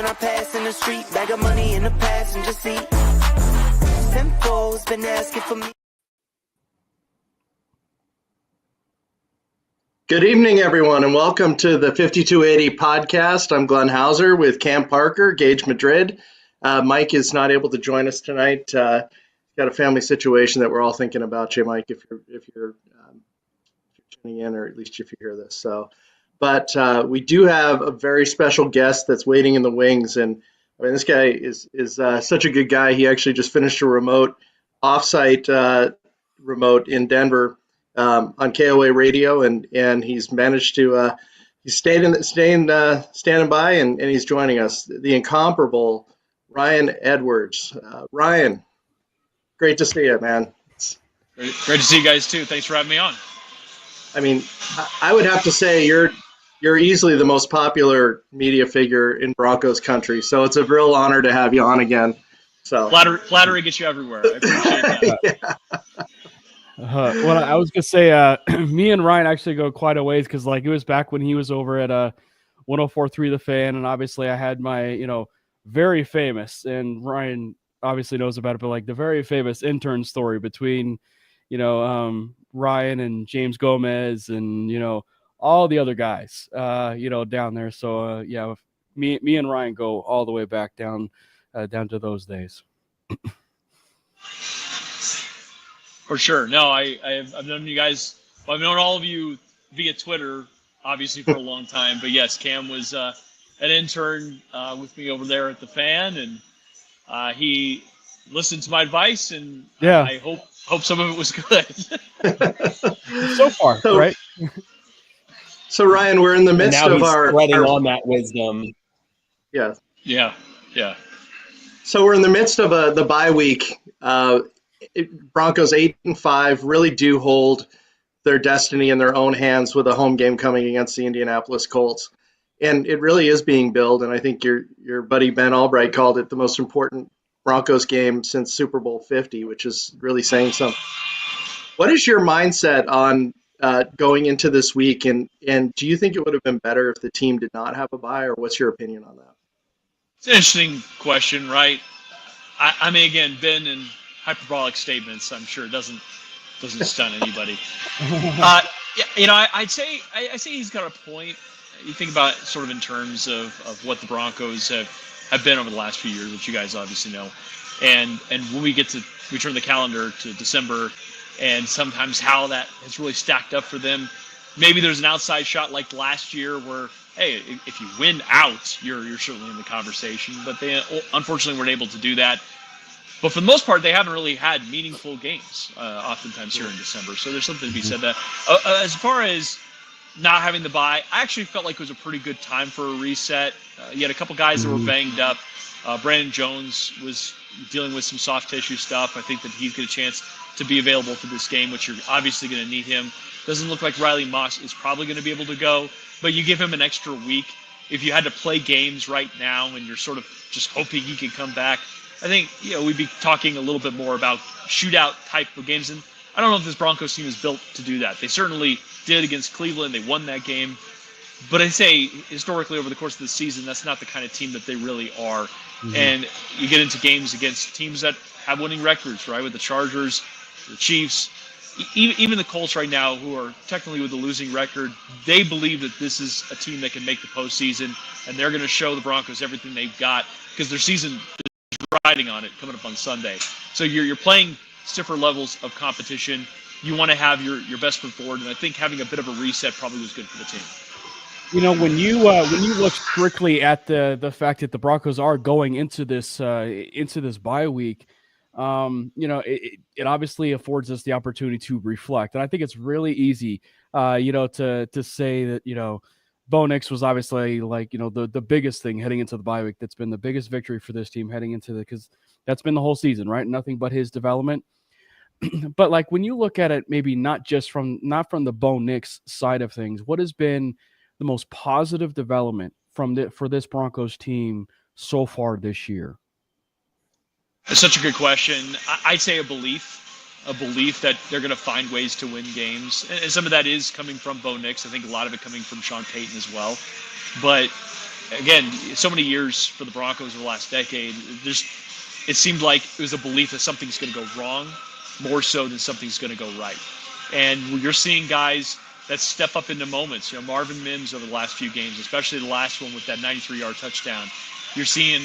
when I pass in the street. Bag of money in the passenger seat. Simpo's been asking for me. Good evening, everyone, and welcome to the 5280 podcast. I'm Glenn Hauser with Cam Parker, Gage Madrid. Mike is not able to join us tonight. Got a family situation that we're all thinking about you, Mike, if you're tuning in, or at least if you hear this. But we do have a very special guest that's waiting in the wings, and I mean, this guy is such a good guy. He actually just finished a offsite remote in Denver. On KOA radio, and he's managed to he's standing by, and he's joining us, the incomparable Ryan Edwards. Ryan, great to see you, man. Great to see you guys too. Thanks for having me on. I mean, I would have to say you're easily the most popular media figure in Broncos country, so it's a real honor to have you on again. So flattery gets you everywhere. I appreciate that. Yeah. Well, I was gonna say, me and Ryan actually go quite a ways, because like it was back when he was over at 104.3 The Fan, and obviously I had my very famous, and Ryan obviously knows about it, but like the very famous intern story between Ryan and James Gomez and all the other guys down there. So yeah, me and Ryan go all the way back down to those days. For sure. No, I've known you guys. Well, I've known all of you via Twitter, obviously, for a long time. But yes, Cam was an intern with me over there at the Fan, and he listened to my advice, and yeah, I hope some of it was good. So far, right? So Ryan, we're in the midst of our spreading on that wisdom. Yeah. So we're in the midst of the bye week. Broncos 8-5 really do hold their destiny in their own hands with a home game coming against the Indianapolis Colts, and it really is being billed. And I think your buddy Ben Albright called it the most important Broncos game since Super Bowl 50, which is really saying something. What is your mindset on going into this week, and do you think it would have been better if the team did not have a bye, or what's your opinion on that? It's an interesting question, right? I mean, again, Ben and hyperbolic statements, I'm sure doesn't stun anybody. I'd say he's got a point. You think about it sort of in terms of what the Broncos have been over the last few years, which you guys obviously know, and when we turn the calendar to December, and sometimes how that has really stacked up for them. Maybe there's an outside shot like last year where, hey, if you win out, you're certainly in the conversation, but they unfortunately weren't able to do that. But for the most part, they haven't really had meaningful games, oftentimes here in December. So there's something to be said that. As far as not having the bye, I actually felt like it was a pretty good time for a reset. You had a couple guys that were banged up. Brandon Jones was dealing with some soft tissue stuff. I think that he's got a chance to be available for this game, which you're obviously going to need him. Doesn't look like Riley Moss is probably going to be able to go, but you give him an extra week. If you had to play games right now and you're sort of just hoping he can come back, I think we'd be talking a little bit more about shootout type of games, and I don't know if this Broncos team is built to do that. They certainly did against Cleveland. They won that game, but I say historically over the course of the season, that's not the kind of team that they really are. Mm-hmm. And you get into games against teams that have winning records, right? With the Chargers, the Chiefs, even the Colts right now, who are technically with a losing record, they believe that this is a team that can make the postseason, and they're going to show the Broncos everything they've got because their season riding on it coming up on Sunday. So you're playing stiffer levels of competition. You want to have your best foot forward, and I think having a bit of a reset probably was good for the team. When you look strictly at the fact that the Broncos are going into this bye week, it obviously affords us the opportunity to reflect, and I think it's really easy, to say that Bo Nix was obviously the biggest thing heading into the bye week. That's been the biggest victory for this team heading into because that's been the whole season, right? Nothing but his development. But like when you look at it, maybe not from the Bo Nix side of things, what has been the most positive development for this Broncos team so far this year? It's such a good question. I'd say a belief that they're going to find ways to win games. And some of that is coming from Bo Nix. I think a lot of it coming from Sean Payton as well. But again, so many years for the Broncos over the last decade, it seemed like it was a belief that something's going to go wrong more so than something's going to go right. And you're seeing guys that step up into moments. Marvin Mims over the last few games, especially the last one with that 93-yard touchdown. You're seeing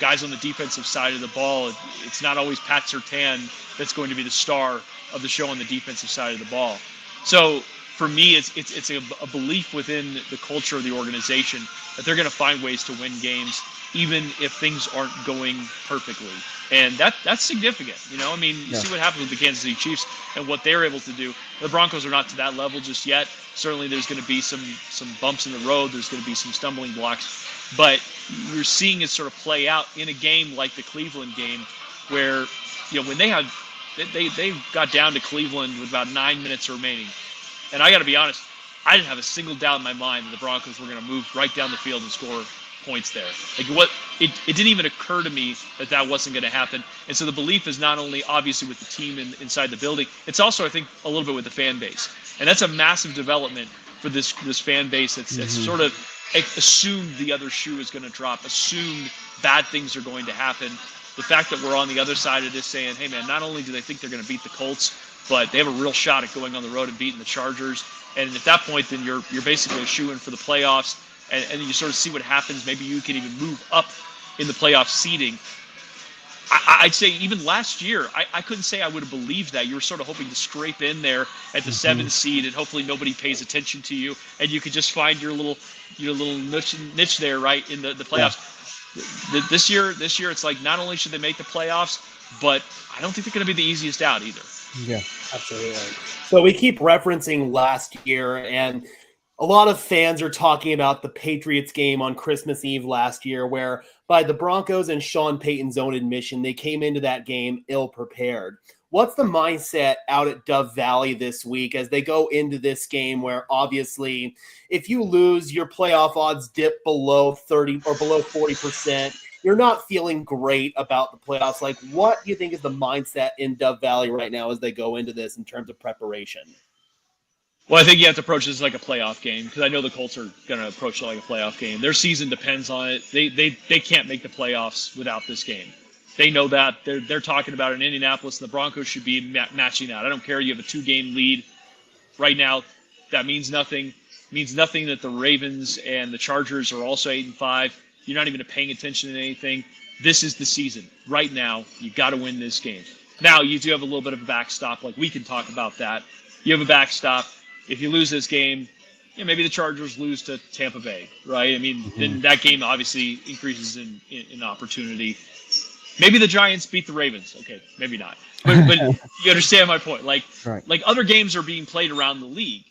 guys on the defensive side of the ball. It's not always Pat Surtain that's going to be the star of the show on the defensive side of the ball. So for me, it's a belief within the culture of the organization that they're going to find ways to win games, even if things aren't going perfectly. And that's significant. You see what happened with the Kansas City Chiefs and what they're able to do. The Broncos are not to that level just yet. Certainly there's going to be some bumps in the road. There's going to be some stumbling blocks. But you're seeing it sort of play out in a game like the Cleveland game where, when they got down to Cleveland with about 9 minutes remaining. And I got to be honest, I didn't have a single doubt in my mind that the Broncos were going to move right down the field and score points there. It didn't even occur to me that wasn't going to happen. And so the belief is not only obviously with the team inside the building, it's also, I think, a little bit with the fan base. And that's a massive development for this fan base that's sort of assumed the other shoe is going to drop, assumed bad things are going to happen. The fact that we're on the other side of this saying, hey man, not only do they think they're going to beat the Colts, but they have a real shot at going on the road and beating the Chargers. And at that point, then you're basically a shoe-in for the playoffs. And you sort of see what happens. Maybe you can even move up in the playoff seeding. I'd say even last year, I couldn't say I would have believed that. You were sort of hoping to scrape in there at the 7th seed, and hopefully nobody pays attention to you, and you could just find your little niche there, right, in the playoffs. Yeah. This year, it's like not only should they make the playoffs, but I don't think they're going to be the easiest out either. Yeah, absolutely. So we keep referencing last year, and a lot of fans are talking about the Patriots game on Christmas Eve last year, where by the Broncos and Sean Payton's own admission, they came into that game ill-prepared. What's the mindset out at Dove Valley this week as they go into this game where obviously if you lose, your playoff odds dip below 30 or below 40%. You're not feeling great about the playoffs. Like, what do you think is the mindset in Dove Valley right now as they go into this in terms of preparation? Well, I think you have to approach this like a playoff game because I know the Colts are going to approach it like a playoff game. Their season depends on it. They can't make the playoffs without this game. They know that. They're talking about it in Indianapolis, and the Broncos should be matching that. I don't care. You have a 2-game lead right now. That means nothing. It means nothing that the Ravens and the Chargers are also 8-5. You're not even paying attention to anything. This is the season. Right now, you got to win this game. Now, you do have a little bit of a backstop. Like, we can talk about that. You have a backstop. If you lose this game, maybe the Chargers lose to Tampa Bay, right? I mean, then that game obviously increases in opportunity. Maybe the Giants beat the Ravens. Okay, maybe not. But you understand my point. Like other games are being played around the league.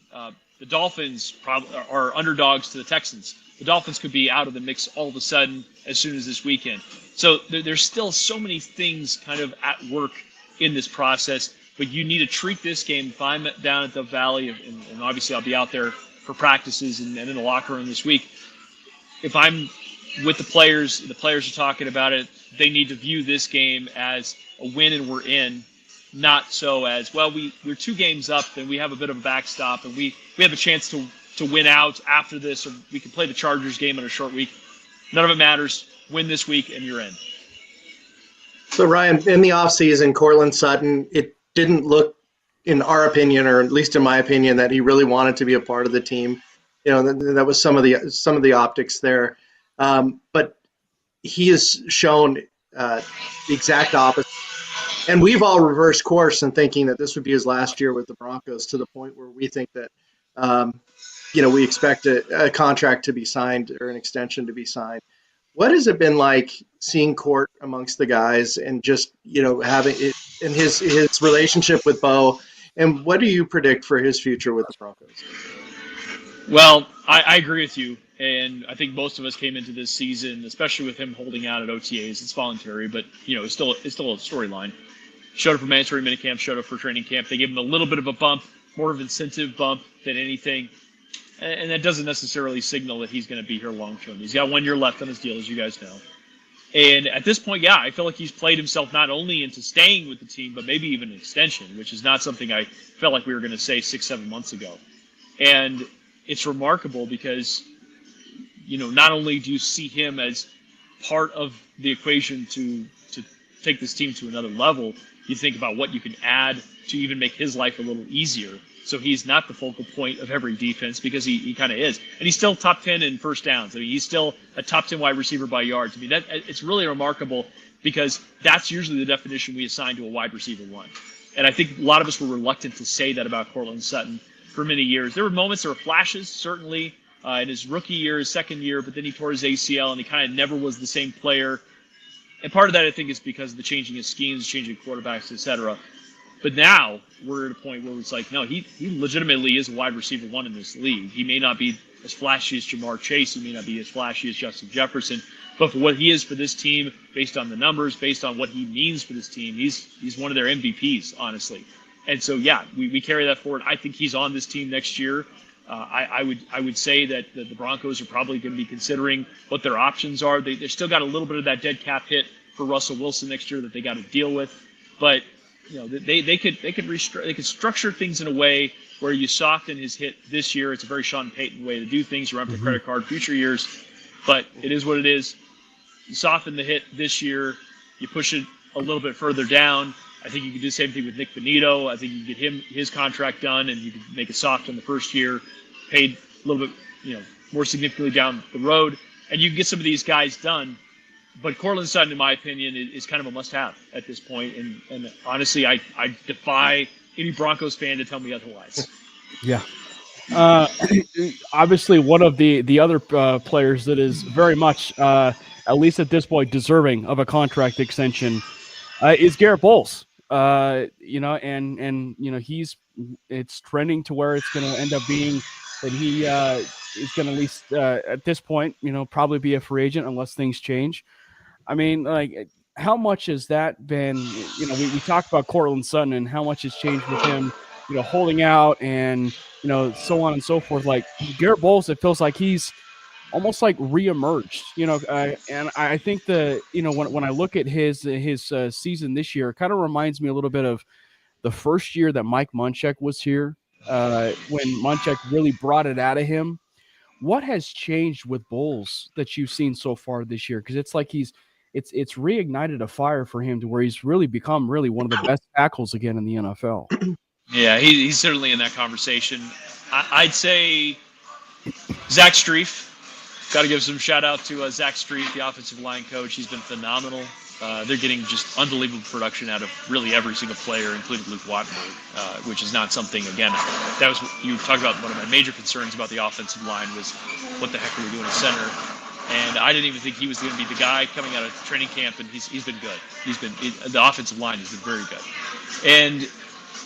The Dolphins are underdogs to the Texans. The Dolphins could be out of the mix all of a sudden as soon as this weekend. So there's still so many things kind of at work in this process. But you need to treat this game. If I'm down at the Valley, and obviously I'll be out there for practices and in the locker room this week. If I'm with the players are talking about it, they need to view this game as a win and we're in, not so as, well, we're 2 games up and we have a bit of a backstop and we have a chance to win out after this, or we can play the Chargers game in a short week. None of it matters. Win this week and you're in. So Ryan, in the offseason, Courtland Sutton, it didn't look, in our opinion, or at least in my opinion, that he really wanted to be a part of the team. That was some of the optics there. But he has shown the exact opposite. And we've all reversed course in thinking that this would be his last year with the Broncos, to the point where we think that, we expect a contract to be signed or an extension to be signed. What has it been like seeing Court amongst the guys and just, having it in his relationship with Bo? And what do you predict for his future with the Broncos? Well, I agree with you. And I think most of us came into this season, especially with him holding out at OTAs. It's voluntary, but, it's still a storyline. Showed up for mandatory minicamp, showed up for training camp. They gave him a little bit of a bump, more of an incentive bump than anything. And that doesn't necessarily signal that he's going to be here long term. He's got 1 year left on his deal, as you guys know. And at this point, I feel like he's played himself not only into staying with the team, but maybe even an extension, which is not something I felt like we were going to say 6-7 months ago. And it's remarkable because not only do you see him as part of the equation to take this team to another level, you think about what you can add to even make his life a little easier. So he's not the focal point of every defense, because he kind of is. And he's still top 10 in first downs. I mean, he's still a top 10 wide receiver by yards. I mean, it's really remarkable, because that's usually the definition we assign to a wide receiver one. And I think a lot of us were reluctant to say that about Courtland Sutton for many years. There were moments, there were flashes, certainly, in his rookie year, his second year, but then he tore his ACL, and he kind of never was the same player. And part of that, I think, is because of the changing of schemes, changing quarterbacks, etc. But now we're at a point where it's like, no, he legitimately is a wide receiver one in this league. He may not be as flashy as Jamar Chase. He may not be as flashy as Justin Jefferson. But for what he is for this team, based on the numbers, based on what he means for this team, he's one of their MVPs, honestly. And so, yeah, we carry that forward. I think he's on this team next year. I would say that the Broncos are probably going to be considering what their options are. They've still got a little bit of that dead cap hit for Russell Wilson next year that they got to deal with. But they could structure things in a way where you soften his hit this year. It's a very Sean Payton way to do things. You run for credit card future years, but it is what it is. You soften the hit this year. You push it a little bit further down. I think you could do the same thing with Nick Benito. I think you could get his contract done, and you could make it soft in the first year, paid a little bit, more significantly down the road, and you can get some of these guys done. But Courtland Sutton, in my opinion, is kind of a must-have at this point. And honestly, I defy any Broncos fan to tell me otherwise. Yeah. Obviously, one of the other players that is very much, at least at this point, deserving of a contract extension is Garrett Bowles. It's trending to where it's going to end up being that he is going to at least at this point, probably be a free agent unless things change. I mean, like, how much has that been? We talked about Courtland Sutton and how much has changed with him, holding out and so on and so forth. Like Garrett Bowles, it feels like he's almost like reemerged, and I think when I look at his season this year, it kind of reminds me a little bit of the first year that Mike Munchak was here, when Munchak really brought it out of him. What has changed with Bowles that you've seen so far this year? Because it's like it's reignited a fire for him to where he's really become one of the best tackles again in the NFL. Yeah, he's certainly in that conversation. I'd say Zach Strief. Got to give some shout out to Zach Strief, the offensive line coach. He's been phenomenal. They're getting just unbelievable production out of really every single player, including Luke Wattenberg, which is not something, again, that was, you talked about one of my major concerns about the offensive line was what the heck are we doing at center? And I didn't even think he was going to be the guy coming out of training camp, and he's been good. The offensive line has been very good. And,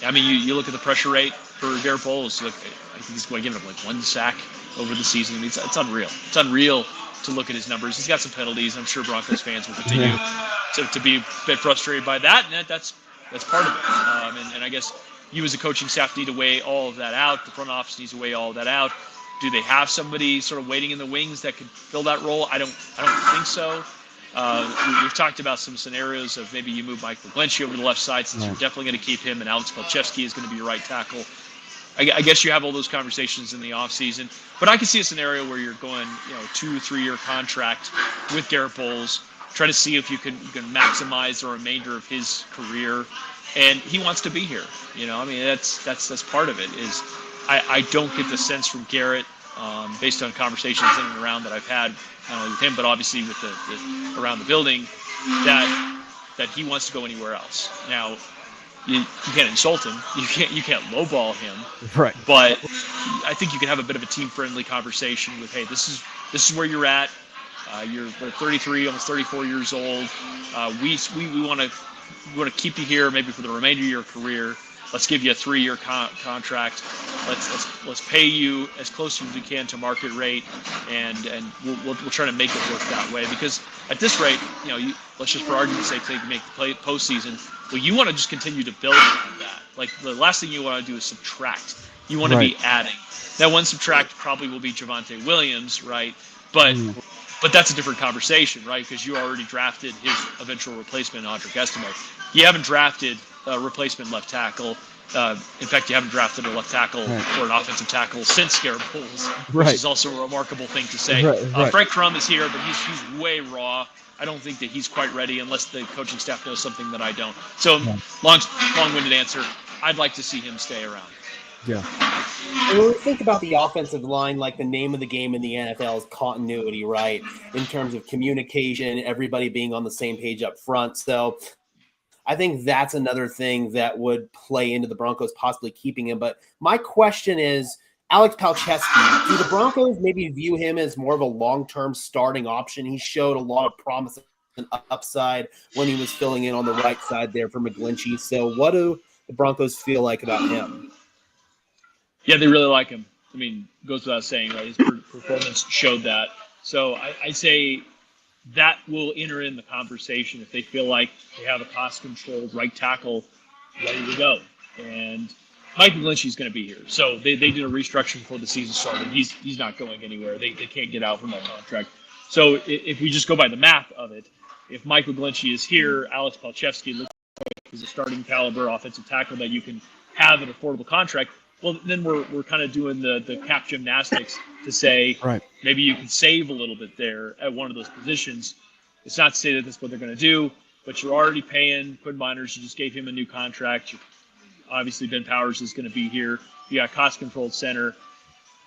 I mean, you look at the pressure rate for Garrett Bowles, I think he's going to give him like one sack over the season. I mean, it's unreal. It's unreal to look at his numbers. He's got some penalties. I'm sure Broncos fans will continue to be a bit frustrated by that, and that's part of it. And I guess you as a coaching staff need to weigh all of that out. The front office needs to weigh all of that out. Do they have somebody sort of waiting in the wings that could fill that role? I don't think so. We've talked about some scenarios of maybe you move Michael Glenchie over to the left side, since you're definitely going to keep him, and Alex Kolchewski is going to be your right tackle. I guess you have all those conversations in the offseason. But I can see a scenario where you're going, 2-3 year contract with Garrett Bowles, try to see if you can maximize the remainder of his career. And he wants to be here. I mean, that's part of it. Is I don't get the sense from Garrett, based on conversations in and around that I've had, not only with him, but obviously with the around the building, that he wants to go anywhere else. Now, you can't insult him. You can't lowball him. Right. But I think you can have a bit of a team-friendly conversation with, hey, this is where you're at. You're 33, almost 34 years old. We want to keep you here maybe for the remainder of your career. Let's give you a 3-year contract. Let's pay you as close as we can to market rate, and we'll try to make it work that way. Because at this rate, let's just for argument's sake say you make the postseason. Well, you want to just continue to build on that. Like the last thing you want to do is subtract. You want to be adding. That one subtract probably will be Javonte Williams, right? But that's a different conversation, right? Because you already drafted his eventual replacement, Audric Estime. You haven't drafted a replacement left tackle. In fact, you haven't drafted a left tackle or an offensive tackle since Garrett Bowles, which is also a remarkable thing to say. Frank Crum is here, but he's way raw. I don't think that he's quite ready unless the coaching staff knows something that I don't. So long-winded answer. I'd like to see him stay around. Yeah. And when we think about the offensive line, like the name of the game in the NFL is continuity, right? In terms of communication, everybody being on the same page up front. So I think that's another thing that would play into the Broncos possibly keeping him. But my question is, Alex Palczewski, do the Broncos maybe view him as more of a long-term starting option? He showed a lot of promise and upside when he was filling in on the right side there for McGlinchey. So what do the Broncos feel like about him? Yeah, they really like him. I mean, goes without saying, right? His performance showed that. So I'd say that will enter in the conversation if they feel like they have a cost-controlled right tackle ready to go. And Mike McGlinchey's going to be here. So they did a restructuring before the season started. He's not going anywhere. They can't get out from that contract. So if we just go by the math of it, if Mike McGlinchey is here, Alex Palczewski looks like he's a starting caliber offensive tackle that you can have an affordable contract. Well, then we're kind of doing the cap gymnastics to say maybe you can save a little bit there at one of those positions. It's not to say that that's what they're going to do, but you're already paying Quinn Miners. You just gave him a new contract. Obviously, Ben Powers is going to be here. You got cost-controlled center.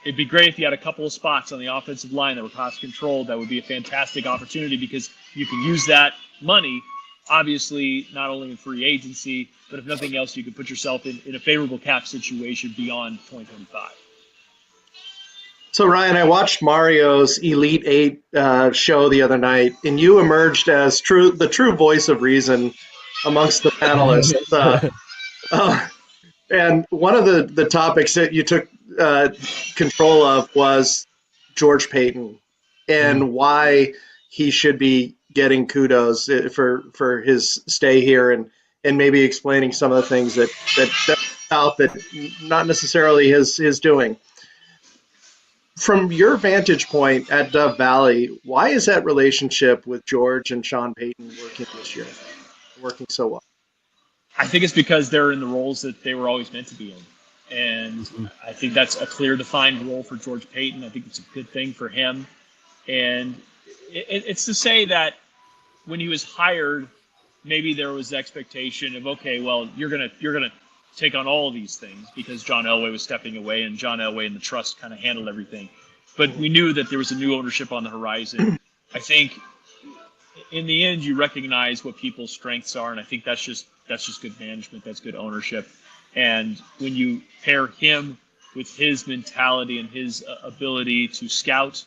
It'd be great if you had a couple of spots on the offensive line that were cost-controlled. That would be a fantastic opportunity because you can use that money, obviously, not only in free agency, but if nothing else, you can put yourself in a favorable cap situation beyond 2025. So, Ryan, I watched Mario's Elite Eight show the other night, and you emerged as the true voice of reason amongst the panelists. And one of the topics that you took control of was George Paton and why he should be getting kudos for his stay here and maybe explaining some of the things that not necessarily his doing. From your vantage point at Dove Valley, why is that relationship with George and Sean Payton working so well? I think it's because they're in the roles that they were always meant to be in. And I think that's a clear defined role for George Paton. I think it's a good thing for him. And it's to say that when he was hired, maybe there was the expectation of, okay, well, you're gonna take on all of these things because John Elway was stepping away and John Elway and the trust kind of handled everything. But we knew that there was a new ownership on the horizon. I think in the end, you recognize what people's strengths are, and I think that's just good management. That's good ownership. And when you pair him with his mentality and his ability to scout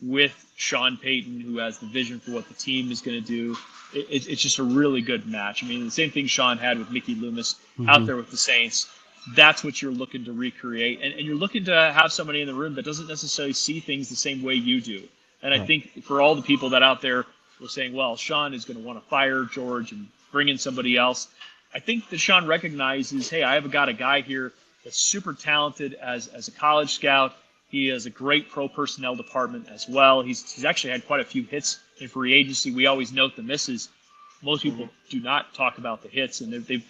with Sean Payton, who has the vision for what the team is going to do, it's just a really good match. I mean, the same thing Sean had with Mickey Loomis out there with the Saints. That's what you're looking to recreate. And you're looking to have somebody in the room that doesn't necessarily see things the same way you do. And I think for all the people that out there were saying, well, Sean is going to want to fire George and bring in somebody else, I think that Sean recognizes, hey, I have got a guy here that's super talented as a college scout. He has a great pro personnel department as well. He's actually had quite a few hits in free agency. We always note the misses. Most people do not talk about the hits, and they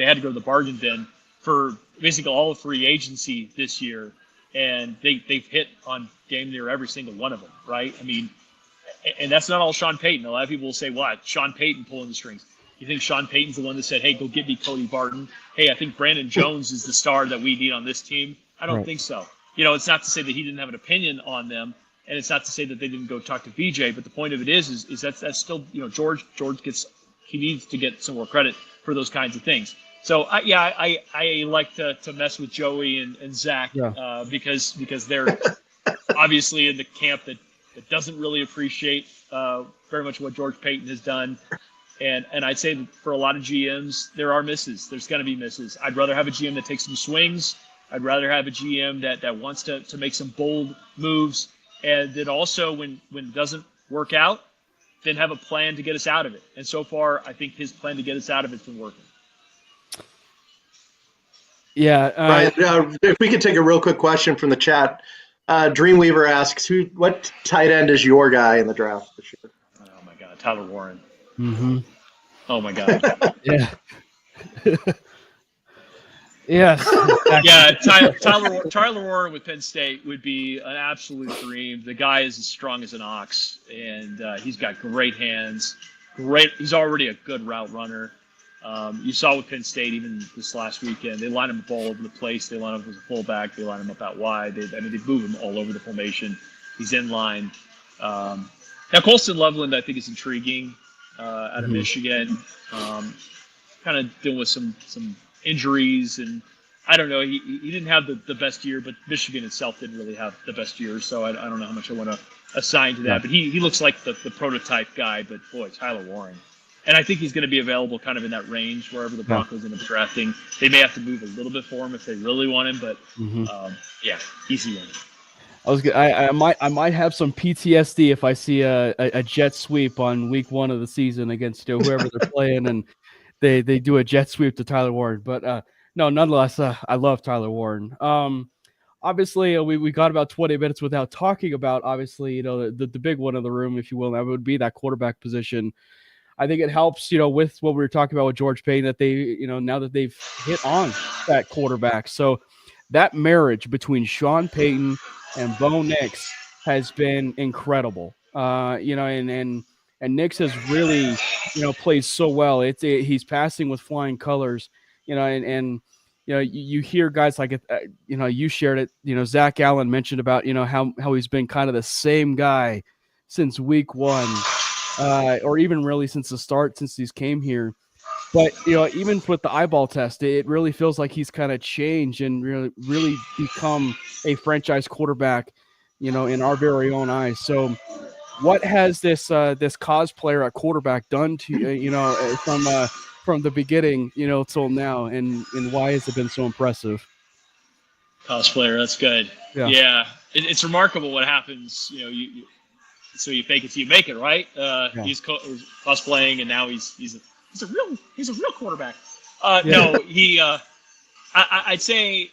had to go to the bargain bin for basically all of free agency this year, and they've hit on damn near every single one of them, right? I mean, and that's not all Sean Payton. A lot of people will say, what? Sean Payton pulling the strings. You think Sean Payton's the one that said, hey, go get me Cody Barton? Hey, I think Brandon Jones is the star that we need on this team? I don't think so. You know, it's not to say that he didn't have an opinion on them, and it's not to say that they didn't go talk to VJ, but the point of it is that's still, you know, George needs to get some more credit for those kinds of things. So I like to mess with Joey and Zach because they're obviously in the camp that doesn't really appreciate very much what George Paton has done. And I'd say that for a lot of GMs, there are misses. There's going to be misses. I'd rather have a GM that takes some swings. I'd rather have a GM that wants to make some bold moves, and that also, when it doesn't work out, then have a plan to get us out of it. And so far, I think his plan to get us out of it's been working. Yeah. Ryan, if we could take a real quick question from the chat. Dreamweaver asks, what tight end is your guy in the draft this year? Oh, my God. Tyler Warren. Mm-hmm. Oh, my God. Yeah. Yes. Exactly. Yeah, Tyler Warren with Penn State would be an absolute dream. The guy is as strong as an ox, and he's got great hands. He's already a good route runner. You saw with Penn State even this last weekend, they line him up all over the place. They line him up as a fullback. They line him up out wide. They move him all over the formation. He's in line. Now Colston Loveland, I think, is intriguing out of Michigan. Kind of dealing with some injuries, and I don't know. He didn't have the best year, but Michigan itself didn't really have the best year, so I don't know how much I want to assign to that. But he looks like the prototype guy. But boy, Tyler Warren, and I think he's going to be available kind of in that range wherever the Broncos end up drafting. They may have to move a little bit for him if they really want him, but yeah, easy one. I might have some PTSD if I see a jet sweep on week 1 of the season against whoever they're playing, and they do a jet sweep to Tyler Warren. But no, nonetheless, I love Tyler Warren. Obviously, we got about 20 minutes without talking about, obviously, the big one in the room, if you will. That would be that quarterback position. I think it helps, with what we were talking about with George Payton, that they, now that they've hit on that quarterback. So that marriage between Sean Payton and Bo Nix has been incredible. And Nix has really, plays so well. He's passing with flying colors, and you hear guys like it, you shared it, Zach Allen mentioned about, how he's been kind of the same guy since week 1, or even really since the start, since he's came here. But, even with the eyeball test, it really feels like he's kind of changed and really become a franchise quarterback, in our very own eyes. So what has this cosplayer at quarterback done to from the beginning, till now, and why has it been so impressive? Cosplayer, that's good. Yeah. It's remarkable what happens. So you fake it till you make it, right? He's cosplaying, and now he's a real quarterback. No, I'd say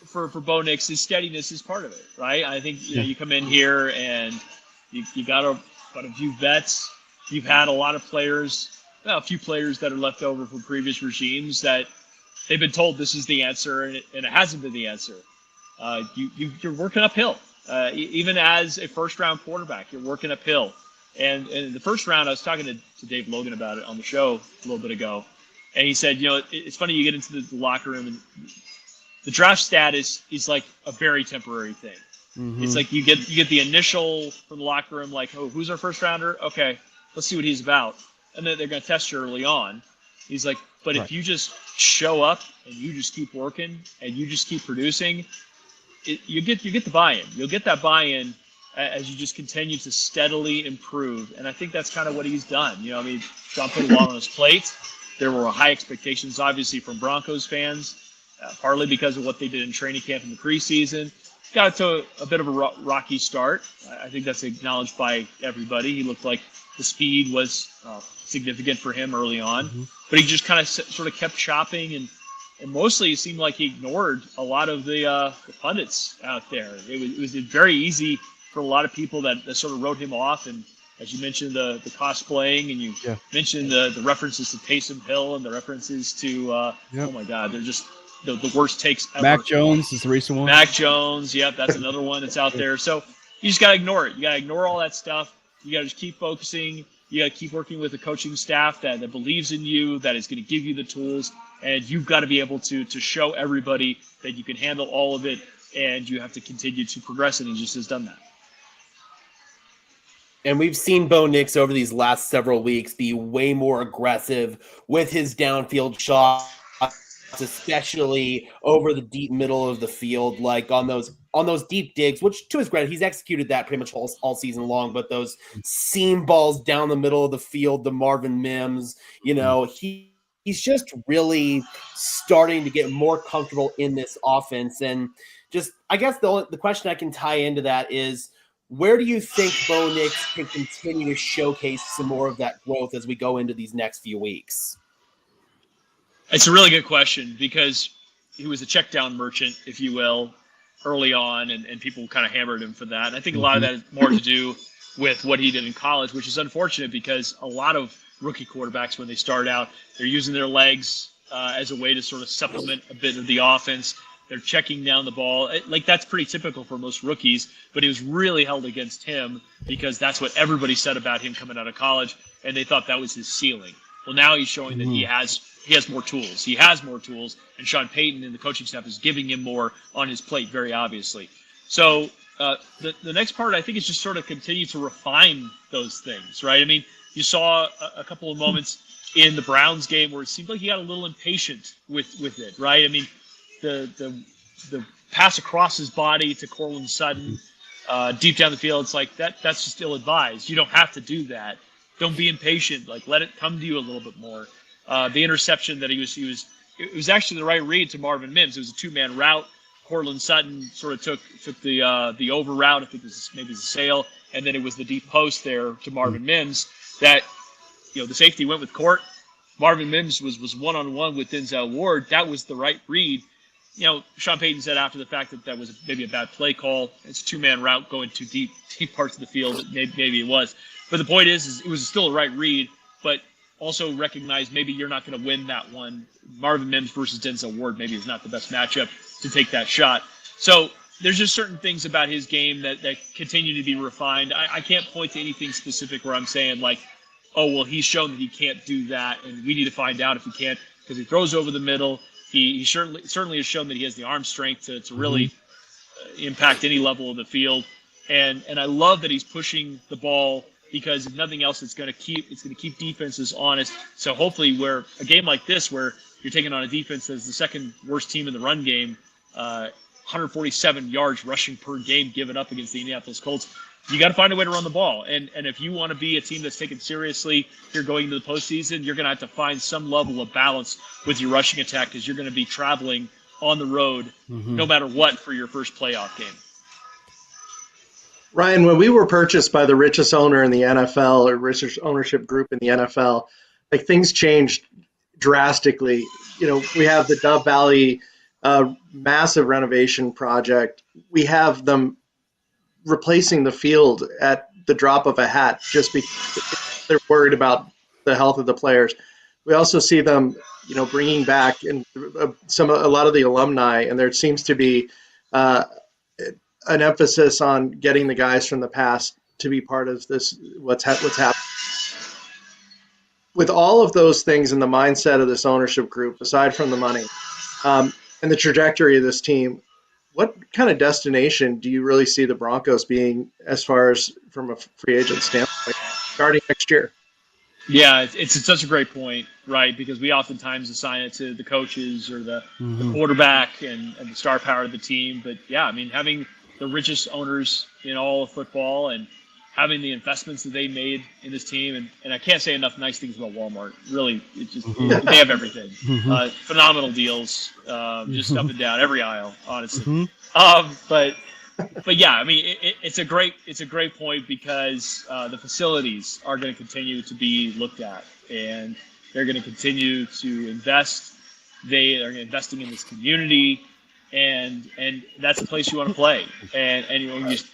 for Bo Nix, his steadiness is part of it, right? I think you come in here and you got a few vets. You've had a lot of players, a few players that are left over from previous regimes that they've been told this is the answer, and it hasn't been the answer. You're working uphill. Even as a first-round quarterback, you're working uphill. And in the first round, I was talking to Dave Logan about it on the show a little bit ago, and he said, it's funny, you get into the locker room, and the draft status is like a very temporary thing. It's like you get the initial from the locker room, like, oh, who's our first rounder? Okay, let's see what he's about. And then they're going to test you early on. He's like, but if you just show up and you just keep working and you just keep producing, you get the buy-in. You'll get that buy-in as you just continue to steadily improve. And I think that's kind of what he's done. John put a lot on his plate. There were high expectations, obviously, from Broncos fans, partly because of what they did in training camp in the preseason. Got to a bit of a rocky start. I think that's acknowledged by everybody. He looked like the speed was significant for him early on, but he just kind of sort of kept chopping, and mostly it seemed like he ignored a lot of the pundits out there. It was very easy for a lot of people that sort of wrote him off. And as you mentioned, the cosplaying, and you mentioned the references to Taysom Hill and the references to, oh my God, they're just the worst takes ever. Mac Jones is the recent one. Mac Jones, that's another one that's out there. So you just got to ignore it. You got to ignore all that stuff. You got to just keep focusing. You got to keep working with a coaching staff that believes in you, that is going to give you the tools, and you've got to be able to show everybody that you can handle all of it, and you have to continue to progress, and he just has done that. And we've seen Bo Nix over these last several weeks be way more aggressive with his downfield shot, especially over the deep middle of the field, like on those deep digs, which to his credit, he's executed that pretty much all season long. But those seam balls down the middle of the field, the Marvin Mims, he's just really starting to get more comfortable in this offense. And just, I guess the question I can tie into that is, where do you think Bo Nix can continue to showcase some more of that growth as we go into these next few weeks? It's a really good question, because he was a check down merchant, if you will, early on, and people kind of hammered him for that. And I think a lot of that is more to do with what he did in college, which is unfortunate because a lot of rookie quarterbacks, when they start out, they're using their legs as a way to sort of supplement a bit of the offense. They're checking down the ball. Like, that's pretty typical for most rookies, but it was really held against him because that's what everybody said about him coming out of college, and they thought that was his ceiling. Well, now he's showing that he has more tools. He has more tools, and Sean Payton and the coaching staff is giving him more on his plate, very obviously. So the next part, I think, is just sort of continue to refine those things, right? I mean, you saw a couple of moments in the Browns game where it seemed like he got a little impatient with it, right? I mean, the pass across his body to Cortland Sutton deep down the field, it's like that's just ill-advised. You don't have to do that. Don't be impatient. Like, let it come to you a little bit more. The interception that it was actually the right read to Marvin Mims. It was a two-man route. Cortland Sutton sort of took the over route. I think it was maybe the sail, and then it was the deep post there to Marvin Mims that, the safety went with Court. Marvin Mims was one-on-one with Denzel Ward. That was the right read. Sean Payton said after the fact that was maybe a bad play call. It's a two-man route going to deep parts of the field. Maybe it was. But the point is it was still a right read, but also recognize maybe you're not going to win that one. Marvin Mims versus Denzel Ward maybe is not the best matchup to take that shot. So there's just certain things about his game that continue to be refined. I can't point to anything specific where I'm saying like, oh, well, he's shown that he can't do that, and we need to find out if he can't, because he throws over the middle. He certainly has shown that he has the arm strength to really impact any level of the field. And I love that he's pushing the ball, because if nothing else, it's going to keep defenses honest. So hopefully, where a game like this, where you're taking on a defense that's the second worst team in the run game, 147 yards rushing per game given up against the Indianapolis Colts, you got to find a way to run the ball. And if you want to be a team that's taken seriously, you're going into the postseason, you're going to have to find some level of balance with your rushing attack, because you're going to be traveling on the road no matter what for your first playoff game. Ryan, when we were purchased by the richest owner in the NFL, or richest ownership group in the NFL, like, things changed drastically. We have the Dove Valley massive renovation project. We have them replacing the field at the drop of a hat just because they're worried about the health of the players. We also see them, bringing back a lot of the alumni, and there seems to be an emphasis on getting the guys from the past to be part of this, what's happening. With all of those things in the mindset of this ownership group, aside from the money, and the trajectory of this team, what kind of destination do you really see the Broncos being, as far as from a free agent standpoint, starting next year? Yeah, it's such a great point, right? Because we oftentimes assign it to the coaches or the quarterback and the star power of the team. But yeah, I mean, having the richest owners in all of football and having the investments that they made in this team, and I can't say enough nice things about Walmart. Really, it's just they have everything. Phenomenal deals, just up and down every aisle, honestly. But yeah, I mean, it's a great point, because the facilities are going to continue to be looked at, and they're going to continue to invest. They are investing in this community, and that's the place you want to play. And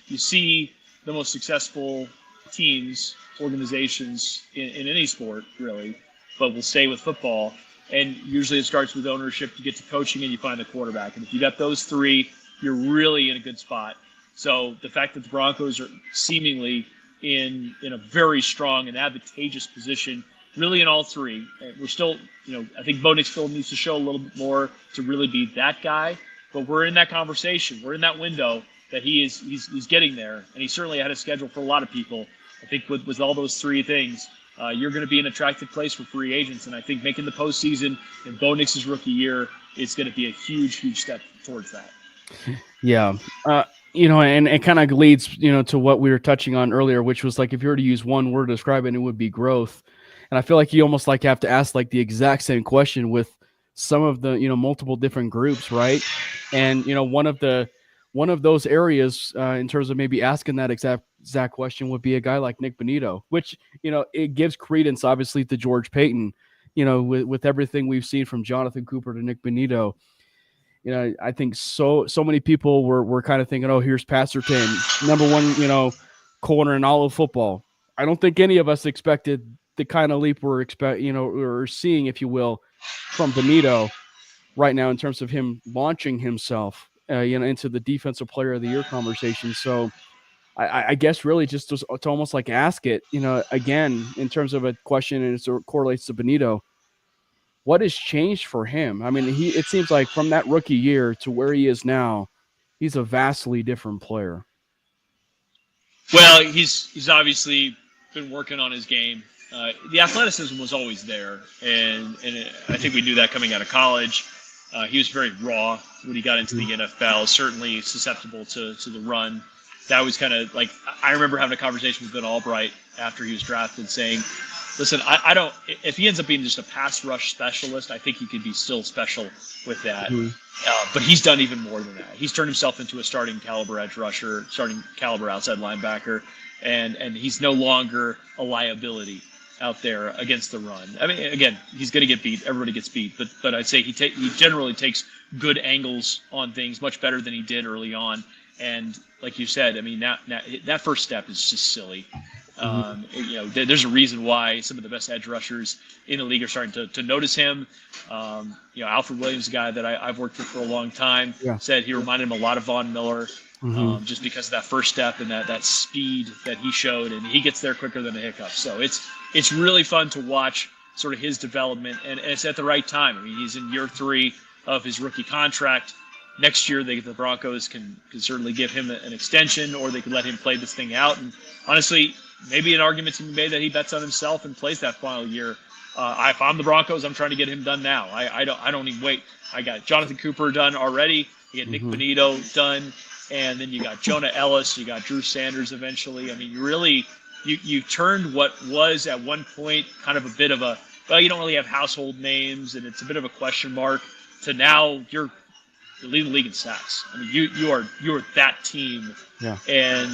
you see the most successful teams, organizations in any sport, really, but we'll stay with football. And usually it starts with ownership. You get to coaching, and you find the quarterback. And if you got those three, you're really in a good spot. So the fact that the Broncos are seemingly in a very strong and advantageous position, really in all three. We're still, I think Bo Nix still needs to show a little bit more to really be that guy. But we're in that conversation. We're in that window that he's getting there, and he certainly had a schedule for a lot of people. I think with all those three things, you're going to be an attractive place for free agents, and I think making the postseason in Bo Nix's rookie year is going to be a huge step towards that. Yeah. And it kind of leads, to what we were touching on earlier, which was like, if you were to use one word to describe it, it would be growth. And I feel like you almost like have to ask like the exact same question with some of the, multiple different groups, right? And, one of those areas in terms of maybe asking that exact question would be a guy like Nick Bonito, which, it gives credence, obviously, to George Payton, with everything we've seen from Jonathan Cooper to Nick Bonito. I think so many people were kind of thinking, oh, here's Pasterton, number one, corner in all of football. I don't think any of us expected the kind of leap we're or seeing, if you will, from Benito right now in terms of him launching himself, into the defensive player of the year conversation. So I guess really just to almost like ask it, again, in terms of a question, and it correlates to Benito, what has changed for him? I mean, it seems like from that rookie year to where he is now, he's a vastly different player. Well, he's obviously been working on his game. The athleticism was always there, and I think we knew that coming out of college. He was very raw when he got into the NFL, certainly susceptible to the run. That was kind of like, I remember having a conversation with Ben Albright after he was drafted saying, listen, I don't, if he ends up being just a pass rush specialist, I think he could be still special with that. But he's done even more than that. He's turned himself into a starting caliber edge rusher, starting caliber outside linebacker, and he's no longer a liability out there against the run. I mean, again, he's going to get beat. Everybody gets beat, but I'd say he generally takes good angles on things, much better than he did early on. And like you said, I mean, that first step is just silly. There's a reason why some of the best edge rushers in the league are starting to notice him. Alfred Williams, a guy that I've worked with for a long time, said he reminded him a lot of Von Miller, just because of that first step and that speed that he showed, and he gets there quicker than a hiccup. So it's really fun to watch sort of his development, and it's at the right time. I mean, he's in year 3 of his rookie contract. Next year, the Broncos can certainly give him an extension, or they could let him play this thing out. And honestly, maybe an argument to be made that he bets on himself and plays that final year. If I'm the Broncos, I'm trying to get him done now. I don't even wait. I got Jonathan Cooper done already. You get Nick Benito done, and then you got Jonah Ellis. You got Drew Sanders eventually. I mean, you turned what was at one point kind of a bit of you don't really have household names, and it's a bit of a question mark, to now you're leading the league in sacks. I mean, you are that team, and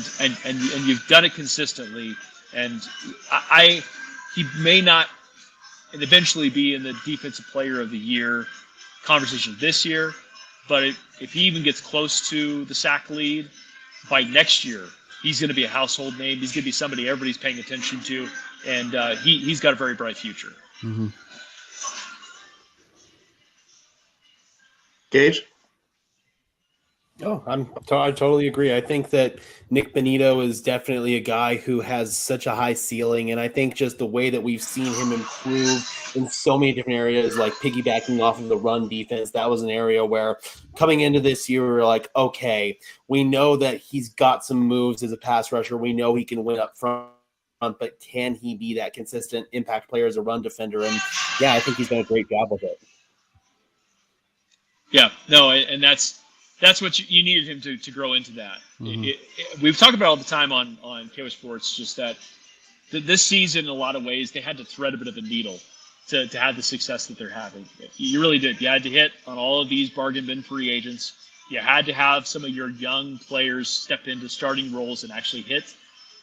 you've done it consistently. And he may not eventually be in the defensive player of the year conversation this year, but if he even gets close to the sack lead by next year, he's going to be a household name. He's going to be somebody everybody's paying attention to, and he's got a very bright future. Gage? Oh, I totally agree. I think that Nick Benito is definitely a guy who has such a high ceiling, and I think just the way that we've seen him improve in so many different areas, like piggybacking off of the run defense, that was an area where coming into this year, we were like, okay, we know that he's got some moves as a pass rusher. We know he can win up front, but can he be that consistent impact player as a run defender? And yeah, I think he's done a great job with it. Yeah, no, and that's what you needed him to grow into that. We've talked about all the time on KO Sports, just that this season, in a lot of ways, they had to thread a bit of a needle to have the success that they're having. You really did. You had to hit on all of these bargain bin free agents. You had to have some of your young players step into starting roles and actually hit,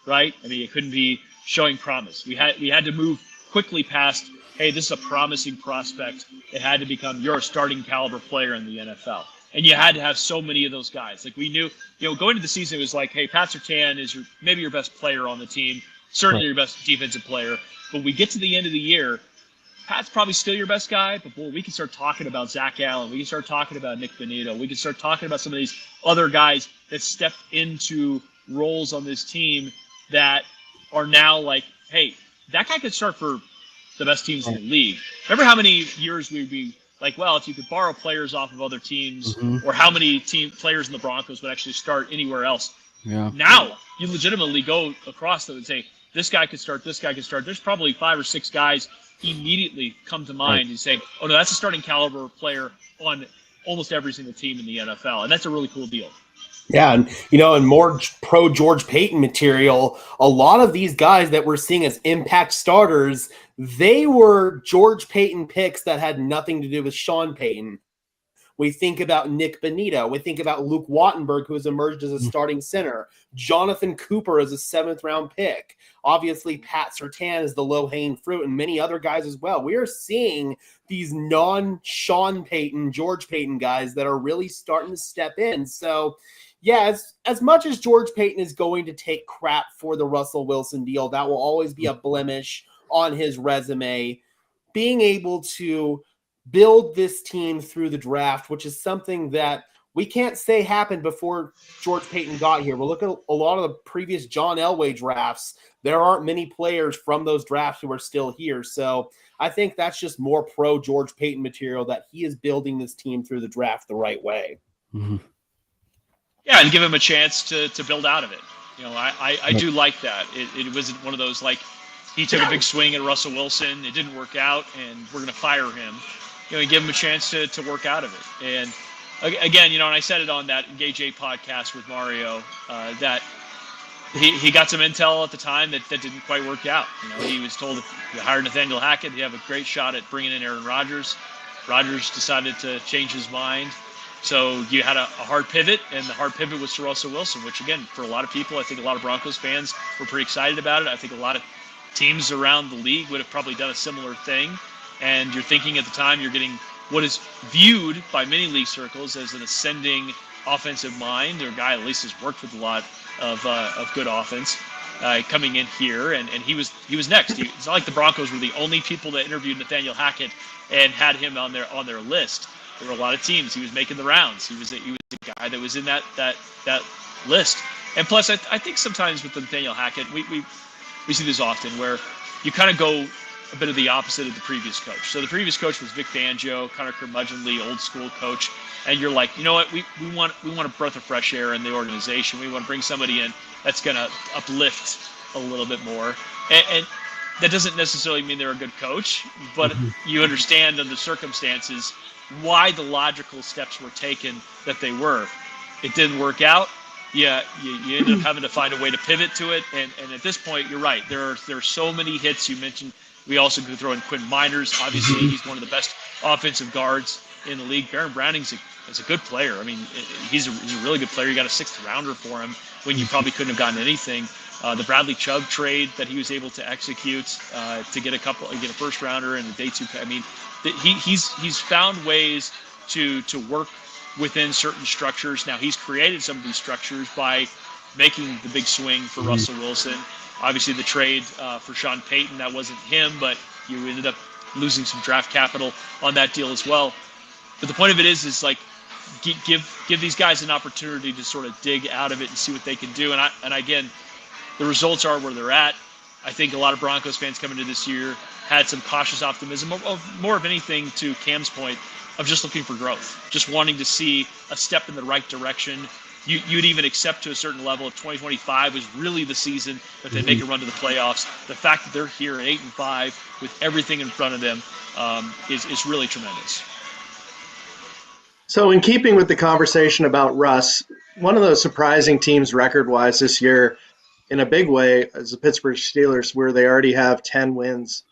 right? I mean, it couldn't be showing promise. We had to move quickly past, hey, this is a promising prospect. It had to become, you're a starting caliber player in the NFL. And you had to have so many of those guys. Like we knew, going into the season, it was like, hey, Pat Surtain is maybe your best player on the team, certainly your best defensive player. But we get to the end of the year, Pat's probably still your best guy, but boy, we can start talking about Zach Allen. We can start talking about Nick Benito. We can start talking about some of these other guys that stepped into roles on this team that are now like, hey, that guy could start for the best teams in the league. Remember how many years we'd be like, well, if you could borrow players off of other teams, or how many players in the Broncos would actually start anywhere else. Yeah. Now you legitimately go across them and say, this guy could start, this guy could start. There's probably 5 or 6 guys immediately come to mind and say, oh no, that's a starting caliber player on almost every single team in the NFL. And that's a really cool deal. Yeah, and more pro George Payton material. A lot of these guys that we're seeing as impact starters, they were George Payton picks that had nothing to do with Sean Payton. We think about Nick Benito. We think about Luke Wattenberg, who has emerged as a starting center. Jonathan Cooper as a 7th-round pick. Obviously, Pat Surtain is the low-hanging fruit, and many other guys as well. We are seeing these non-Sean Payton, George Payton guys that are really starting to step in. So, yeah, as much as George Payton is going to take crap for the Russell Wilson deal, that will always be a blemish on his resume. Being able to build this team through the draft, which is something that we can't say happened before George Paton got here. We're looking at a lot of the previous John Elway drafts. There aren't many players from those drafts who are still here. So I think that's just more pro George Paton material, that he is building this team through the draft the right way. Mm-hmm. Yeah, and give him a chance to build out of it. You know, I do like that. It wasn't one of those like he took a big swing at Russell Wilson, it didn't work out, and we're going to fire him. You know, give him a chance to work out of it. And again, you know, and I said it on that Engage 8 podcast with Mario, that he got some intel at the time that didn't quite work out. You know, he was told if you hire Nathaniel Hackett, you have a great shot at bringing in Aaron Rodgers. Rodgers decided to change his mind. So you had a hard pivot, and the hard pivot was to Russell Wilson, which, again, for a lot of people, I think a lot of Broncos fans were pretty excited about it. I think a lot of teams around the league would have probably done a similar thing. And you're thinking at the time you're getting what is viewed by many league circles as an ascending offensive mind, or a guy at least has worked with a lot of good offense coming in here, and he was next. It's not like the Broncos were the only people that interviewed Nathaniel Hackett and had him on their list. There were a lot of teams. He was making the rounds. He was a guy that was in that list. And plus, I think sometimes with Nathaniel Hackett, we see this often where you kind of go a bit of the opposite of the previous coach. So the previous coach was Vic Fangio, kind of curmudgeonly, old school coach, and you're like, you know what, we want a breath of fresh air in the organization. We want to bring somebody in that's going to uplift a little bit more, and that doesn't necessarily mean they're a good coach, but you understand under the circumstances why the logical steps were taken that they were. It didn't work out. Yeah, you ended up having to find a way to pivot to it, and at this point, you're right. There are so many hits. You mentioned we also could throw in Quinn Miners. Obviously, he's one of the best offensive guards in the league. Baron Browning's a good player. I mean, he's a really good player. You got a 6th rounder for him when you probably couldn't have gotten anything. The Bradley Chubb trade that he was able to execute to get a 1st rounder and a day 2. I mean, he's found ways to work within certain structures. Now he's created some of these structures by making the big swing for Russell Wilson. Obviously, the trade for Sean Payton, that wasn't him, but you ended up losing some draft capital on that deal as well. But the point of it is like give these guys an opportunity to sort of dig out of it and see what they can do. And again, the results are where they're at. I think a lot of Broncos fans coming into this year had some cautious optimism, of more of anything, to Cam's point, of just looking for growth, just wanting to see a step in the right direction. You'd even accept to a certain level if 2025 was really the season that they make a run to the playoffs. The fact that they're here at 8-5 with everything in front of them is really tremendous. So in keeping with the conversation about Russ, one of the surprising teams record-wise this year in a big way is the Pittsburgh Steelers, where they already have 10 wins.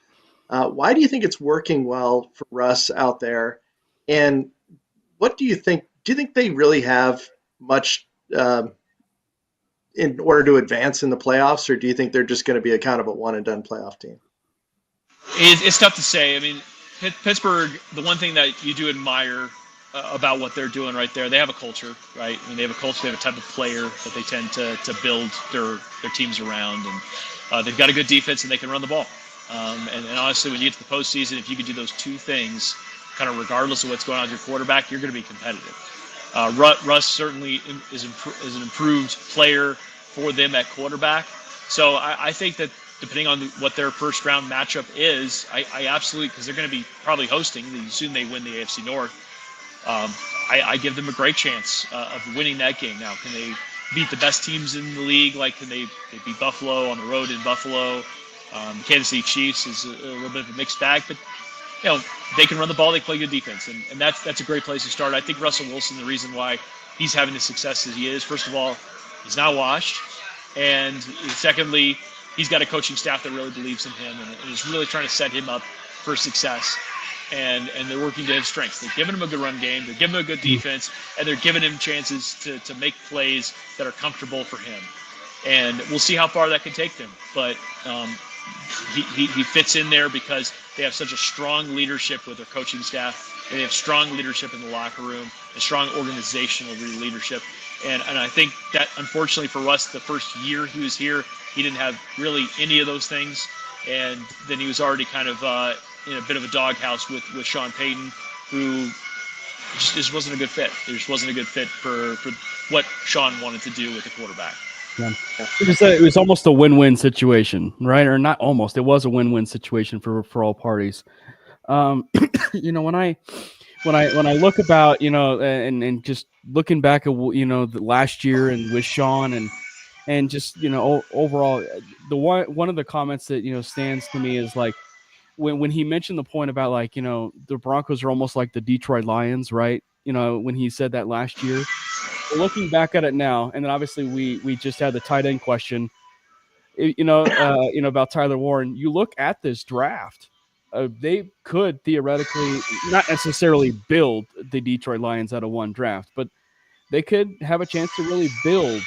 Why do you think it's working well for Russ out there? And what do you think? Do you think they really have much in order to advance in the playoffs, or do you think they're just going to be a kind of a one-and-done playoff team? It's tough to say. I mean, Pittsburgh, the one thing that you do admire about what they're doing right there, they have a culture, right? I mean, they have a culture, they have a type of player that they tend to build their teams around, and they've got a good defense and they can run the ball. And honestly, when you get to the postseason, if you could do those two things, kind of regardless of what's going on with your quarterback, you're going to be competitive. Russ certainly is an improved player for them at quarterback. So I think that depending on what their first round matchup is, I absolutely, because they're going to be probably hosting, soon they win the AFC North, I give them a great chance of winning that game. Now, can they beat the best teams in the league? Like, can they beat Buffalo on the road in Buffalo? The Kansas City Chiefs is a little bit of a mixed bag, but they can run the ball, they play good defense, and that's a great place to start. I think Russell Wilson, the reason why he's having the success as he is, first of all, he's not washed, and secondly, he's got a coaching staff that really believes in him and is really trying to set him up for success. And they're working to his strengths. They're giving him a good run game, they're giving him a good defense, and they're giving him chances to make plays that are comfortable for him. And we'll see how far that can take them. But he fits in there because they have such a strong leadership with their coaching staff, and they have strong leadership in the locker room, a strong organizational leadership. And I think that, unfortunately for Russ, the first year he was here, he didn't have really any of those things. And then he was already kind of in a bit of a doghouse with Sean Payton, who just wasn't a good fit. It just wasn't a good fit for what Sean wanted to do with the quarterback. Yeah. It was almost a win-win situation, right? Or not almost. It was a win-win situation for all parties. You know, when I look about, you know, and just looking back at, you know, the last year and with Sean and just, you know, overall, the one of the comments that, you know, stands to me is like when he mentioned the point about, like, you know, the Broncos are almost like the Detroit Lions, right? You know, when he said that last year. Looking back at it now, and then obviously we just had the tight end question, you know, about Tyler Warren. You look at this draft, they could theoretically not necessarily build the Detroit Lions out of one draft, but they could have a chance to really build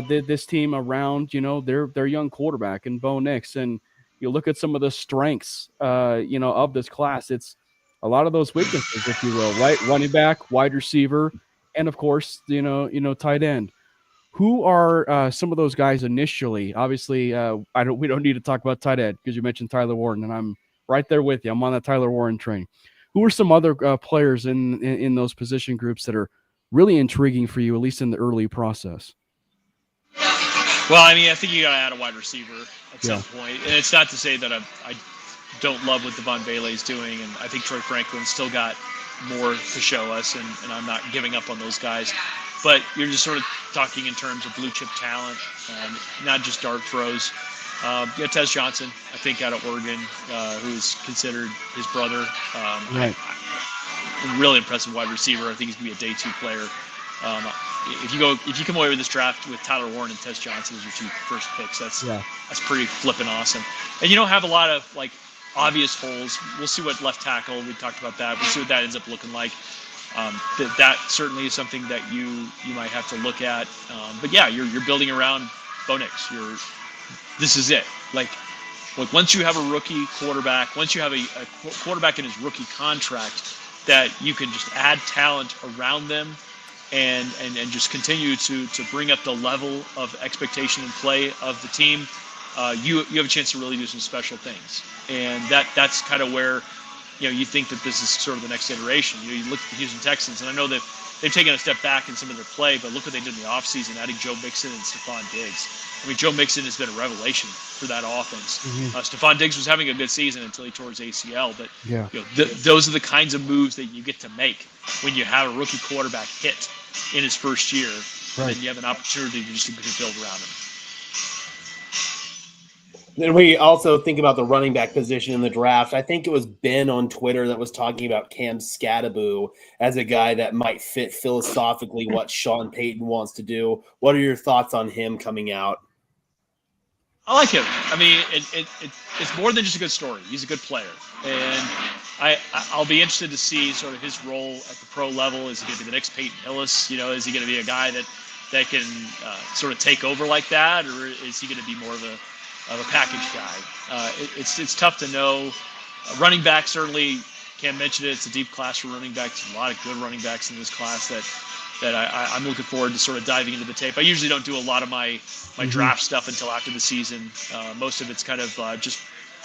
this team around, you know, their young quarterback and Bo Nix. And you look at some of the strengths, you know, of this class. It's a lot of those weaknesses, if you will, right? Running back, wide receiver, and of course, you know, tight end. Who are some of those guys initially? Obviously, we don't need to talk about tight end because you mentioned Tyler Warren, and I'm right there with you. I'm on that Tyler Warren train. Who are some other players in those position groups that are really intriguing for you, at least in the early process? Well, I mean, I think you got to add a wide receiver at some point. And it's not to say that I don't love what Devon Bailey is doing, and I think Troy Franklin's still got more to show us, and I'm not giving up on those guys. But you're just sort of talking in terms of blue chip talent, not just dart throws. Tez Johnson, I think, out of Oregon, who's considered his brother. Right. Really impressive wide receiver. I think he's gonna be a day 2 player. If you come away with this draft with Tyler Warren and Tez Johnson as your 2 first picks, that's pretty flippin' awesome. And you don't have a lot of like obvious holes. We'll see what left tackle. We talked about that. We'll see what that ends up looking like. That certainly is something that you might have to look at. But yeah, you're building around Bo Nix. This is it. Like once you have a rookie quarterback, once you have a quarterback in his rookie contract, that you can just add talent around them and just continue to bring up the level of expectation and play of the team, you have a chance to really do some special things. And that's kind of where, you know, you think that this is sort of the next iteration. You look at the Houston Texans, and I know that they've taken a step back in some of their play, but look what they did in the offseason, adding Joe Mixon and Stephon Diggs. I mean, Joe Mixon has been a revelation for that offense. Stephon Diggs was having a good season until he tore his ACL, but you know, those are the kinds of moves that you get to make when you have a rookie quarterback hit in his first year, and then you have an opportunity to just build around him. Then we also think about the running back position in the draft. I think it was Ben on Twitter that was talking about Cam Scattaboo as a guy that might fit philosophically what Sean Payton wants to do. What are your thoughts on him coming out? I like him. I mean, it's more than just a good story. He's a good player. And I'll be interested to see sort of his role at the pro level. Is he going to be the next Peyton Hillis? You know, is he going to be a guy that can sort of take over like that? Or is he going to be more of a package guy? It's tough to know. Running back, certainly, Cam mentioned it. It's a deep class for running backs. There's a lot of good running backs in this class that I'm looking forward to sort of diving into the tape. I usually don't do a lot of my draft stuff until after the season. Most of it's kind of just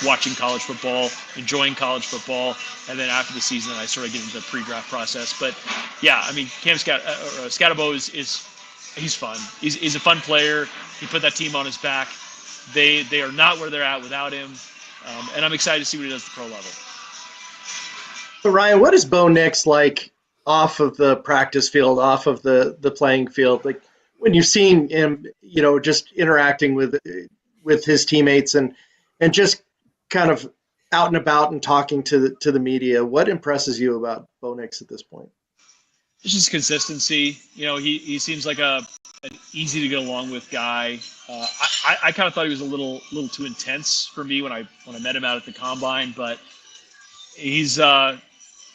watching college football, enjoying college football, and then after the season, I sort of get into the pre-draft process. But yeah, I mean, Cam Scattaboo he's fun. He's a fun player. He put that team on his back. They are not where they're at without him, and I'm excited to see what he does at the pro level. So Ryan, what is Bo Nix like off of the practice field, off of the playing field? Like when you've seen him, you know, just interacting with his teammates and just kind of out and about and talking to the media, what impresses you about Bo Nix at this point? It's just consistency. You know, he seems like an easy to get along with guy. I kind of thought he was a little too intense for me when I met him out at the combine, but he's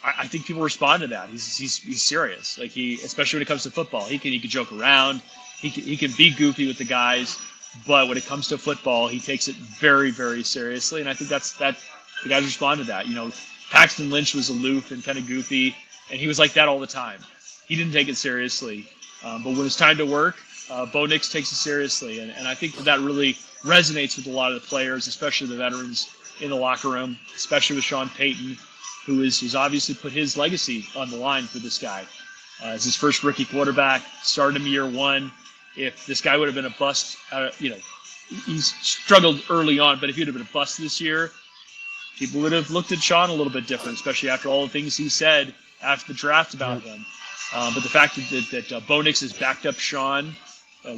I think people respond to that. He's serious. Like especially when it comes to football, he can joke around. He can be goofy with the guys, but when it comes to football, he takes it very, very seriously. And I think that the guys respond to that. You know, Paxton Lynch was aloof and kind of goofy, and he was like that all the time. He didn't take it seriously. But when it's time to work, Bo Nix takes it seriously. And I think that really resonates with a lot of the players, especially the veterans in the locker room, especially with Sean Payton, who's obviously put his legacy on the line for this guy. It's his first rookie quarterback, started him year one. If this guy would have been a bust, he's struggled early on, but if he would have been a bust this year, people would have looked at Sean a little bit different, especially after all the things he said after the draft about him. But the fact that Bo Nix has backed up Sean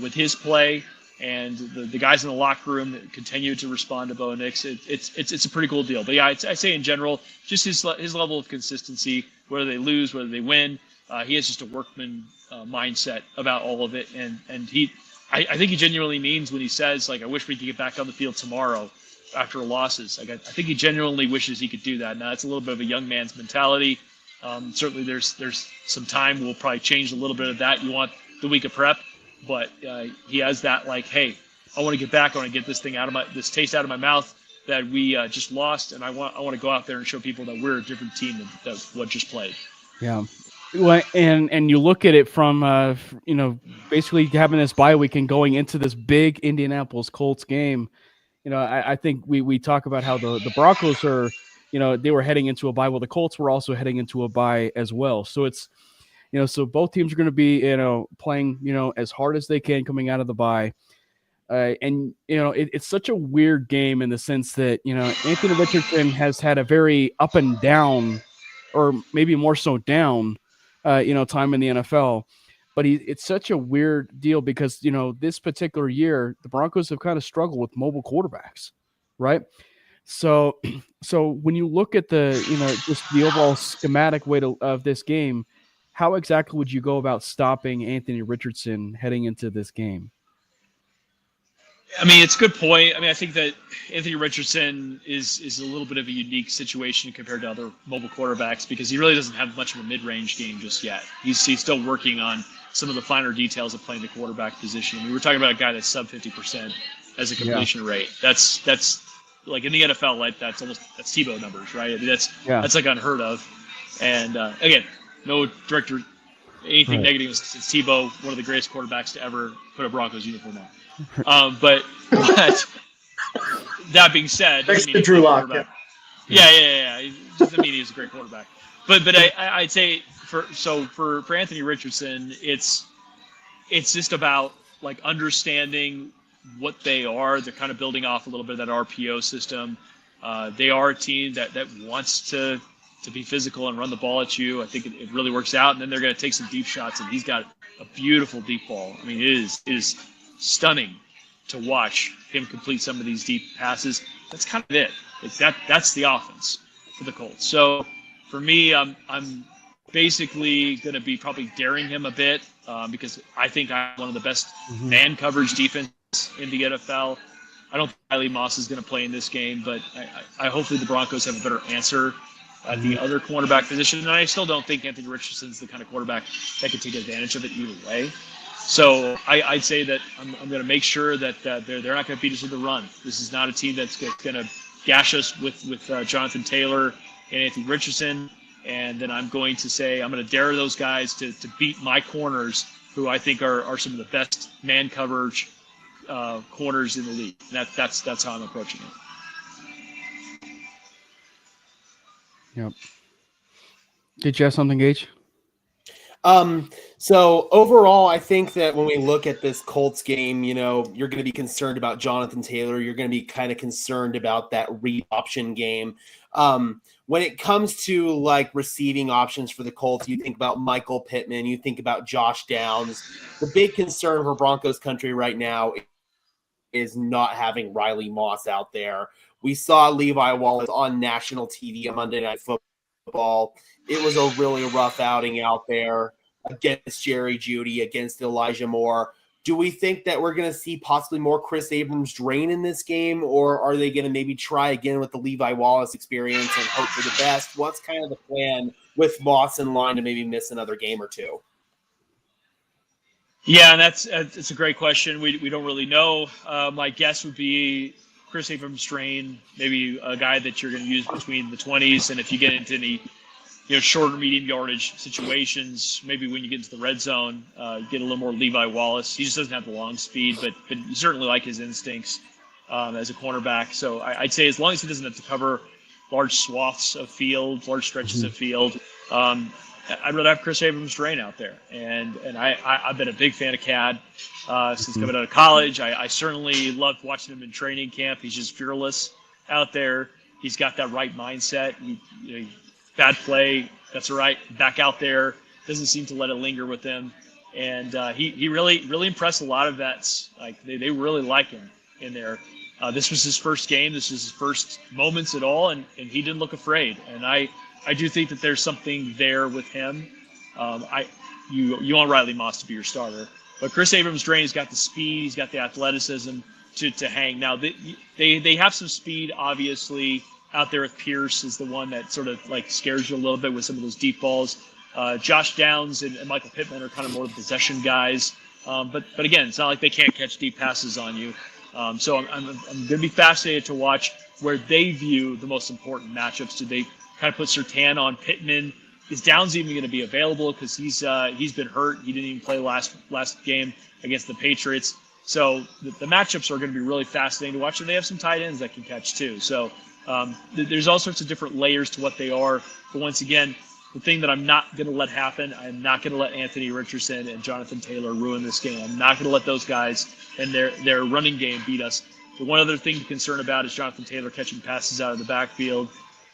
with his play, and the guys in the locker room continue to respond to Bo Nix, it's a pretty cool deal. But yeah, I say in general, just his level of consistency, whether they lose, whether they win, he has just a workman mindset about all of it, and I think he genuinely means when he says, like, I wish we could get back on the field tomorrow after losses. Like, I think he genuinely wishes he could do that. Now, it's a little bit of a young man's mentality. Certainly, there's some time. We'll probably change a little bit of that. You want the week of prep, but he has that, like, hey, I want to get back. I want to get this thing this taste out of my mouth that we just lost, and I want to go out there and show people that we're a different team than what just played. Yeah. Well, and you look at it from basically having this bye week and going into this big Indianapolis Colts game. I think we talk about how the Broncos are, they were heading into a bye. Well, the Colts were also heading into a bye as well. So it's, so both teams are going to be, playing, as hard as they can coming out of the bye. It's such a weird game in the sense that, Anthony Richardson has had a very up and down, or maybe more so down, time in the NFL. But it's such a weird deal because, this particular year, the Broncos have kind of struggled with mobile quarterbacks, right? So when you look at just the overall schematic way of this game, how exactly would you go about stopping Anthony Richardson heading into this game? I mean, it's a good point. I mean, I think that Anthony Richardson is a little bit of a unique situation compared to other mobile quarterbacks because he really doesn't have much of a mid-range game just yet. He's still working on some of the finer details of playing the quarterback position. We were talking about a guy that's sub 50% as a completion rate. That's like in the NFL, like that's Tebow numbers, right? I mean, that's like unheard of. And again, no director, anything negative since Tebow, one of the greatest quarterbacks to ever put a Broncos uniform on. But that being said, thanks to Drew Lock. Yeah. Doesn't mean he's a great quarterback. But I'd say for Anthony Richardson, it's just about like understanding what they are. They're kind of building off a little bit of that RPO system. They are a team that wants to be physical and run the ball at you. I think it really works out. And then they're going to take some deep shots, and he's got a beautiful deep ball. I mean, it is stunning to watch him complete some of these deep passes. That's kind of it. That's the offense for the Colts. So for me, I'm basically going to be probably daring him a bit because I think I'm one of the best man coverage defense in the NFL. I don't think Riley Moss is going to play in this game, but I hopefully the Broncos have a better answer at the other cornerback position. And I still don't think Anthony Richardson's the kind of quarterback that could take advantage of it either way. So I'd say that I'm going to make sure that they're not going to beat us with the run. This is not a team that's going to gash us with Jonathan Taylor and Anthony Richardson. And then I'm going to say I'm going to dare those guys to beat my corners, who I think are some of the best man coverage corners in the league. And that's how I'm approaching it. Yep. Did you have something, Gage? So overall, I think that when we look at this Colts game, you're going to be concerned about Jonathan Taylor. You're going to be kind of concerned about that read option game. When it comes to like receiving options for the Colts, you think about Michael Pittman, you think about Josh Downs. The big concern for Broncos country right now is not having Riley Moss out there. We saw Levi Wallace on national TV on Monday Night Football. It was a really rough outing out there against Jerry Jeudy, against Elijah Moore. Do we think that we're going to see possibly more Chris Abrams drain in this game, or are they going to maybe try again with the Levi Wallace experience and hope for the best? What's kind of the plan with Moss in line to maybe miss another game or two? Yeah, and it's a great question. We don't really know. My guess would be Chris Abrams drain, maybe a guy that you're going to use between the 20s, and if you get into any shorter medium yardage situations, maybe when you get into the red zone, get a little more Levi Wallace. He just doesn't have the long speed, but you certainly like his instincts. as a cornerback. So I'd say as long as he doesn't have to cover large swaths of field, large stretches of field, I'd rather have Chris Abrams-Drain out there. And I've been a big fan of Cad since coming out of college. I certainly loved watching him in training camp. He's just fearless out there. He's got that right mindset. Bad play, that's all right. Back out there. Doesn't seem to let it linger with him. And he really impressed a lot of vets. Like they really like him in there. This was his first game. This was his first moments at all, and he didn't look afraid. And I do think that there's something there with him. You want Riley Moss to be your starter, but Chris Abrams-Drain has got the speed. He's got the athleticism to hang. Now they have some speed, obviously, out there with Pierce is the one that sort of like scares you a little bit with some of those deep balls. Josh Downs and Michael Pittman are kind of more the possession guys. But again, it's not like they can't catch deep passes on you. So I'm going to be fascinated to watch where they view the most important matchups. Do they kind of put Surtain on Pittman? Is Downs even going to be available? Because he's been hurt. He didn't even play last game against the Patriots. So the matchups are going to be really fascinating to watch. And they have some tight ends that can catch too. So there's all sorts of different layers to what they are. But once again, the thing that I'm not going to let happen, I'm not going to let Anthony Richardson and Jonathan Taylor ruin this game. I'm not going to let those guys and their running game beat us. The one other thing to concern about is Jonathan Taylor catching passes out of the backfield.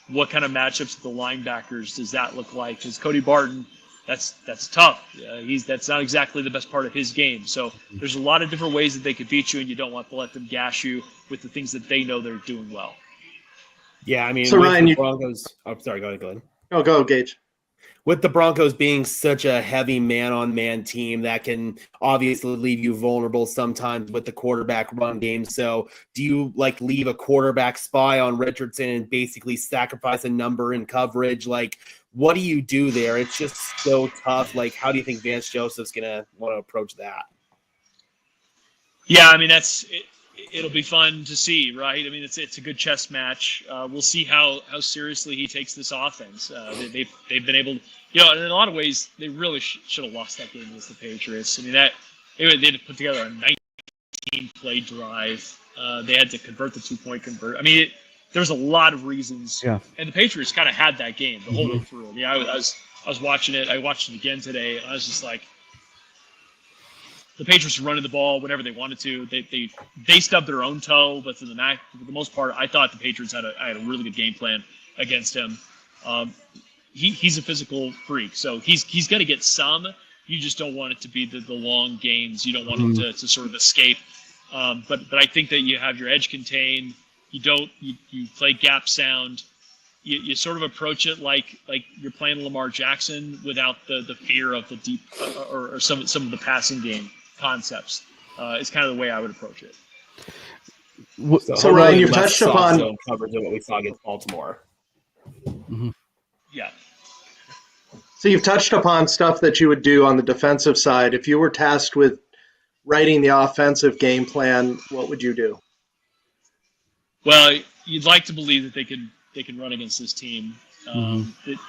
What kind of matchups with the linebackers does that look like? Because Cody Barton, that's tough. That's not exactly the best part of his game. So there's a lot of different ways that they could beat you, and you don't want to let them gash you with the things that they know they're doing well. Yeah, I mean, so Ryan, Broncos. Oh, sorry, go ahead. Oh, go, Gage. With the Broncos being such a heavy man-on-man team, that can obviously leave you vulnerable sometimes with the quarterback run game. So do you leave a quarterback spy on Richardson and basically sacrifice a number in coverage? What do you do there? It's just so tough. How do you think Vance Joseph's going to want to approach that? Yeah, I mean, it'll be fun to see, right? I mean, it's a good chess match. We'll see how seriously he takes this offense. They've been able to, in a lot of ways, they really should have lost that game against the Patriots. I mean, they had to put together a 19-play drive. They had to convert the 2-point convert. I mean, there was a lot of reasons. Yeah. And the Patriots kind of had that game the whole way through. Yeah, I was watching it. I watched it again today. And I was just like, the Patriots were running the ball whenever they wanted to. They stubbed their own toe, but for the most part, I thought the Patriots had a really good game plan against him. He's a physical freak, so he's going to get some. You just don't want it to be the long games. You don't want him to sort of escape. But I think that you have your edge contained. You play gap sound. You sort of approach it like you're playing Lamar Jackson without the fear of the deep or some of the passing game concepts. Is kind of the way I would approach it. So Ryan, you've touched upon coverage of what we saw against Baltimore. Mm-hmm. Yeah. So you've touched upon stuff that you would do on the defensive side. If you were tasked with writing the offensive game plan, what would you do? Well, you'd like to believe that they can run against this team.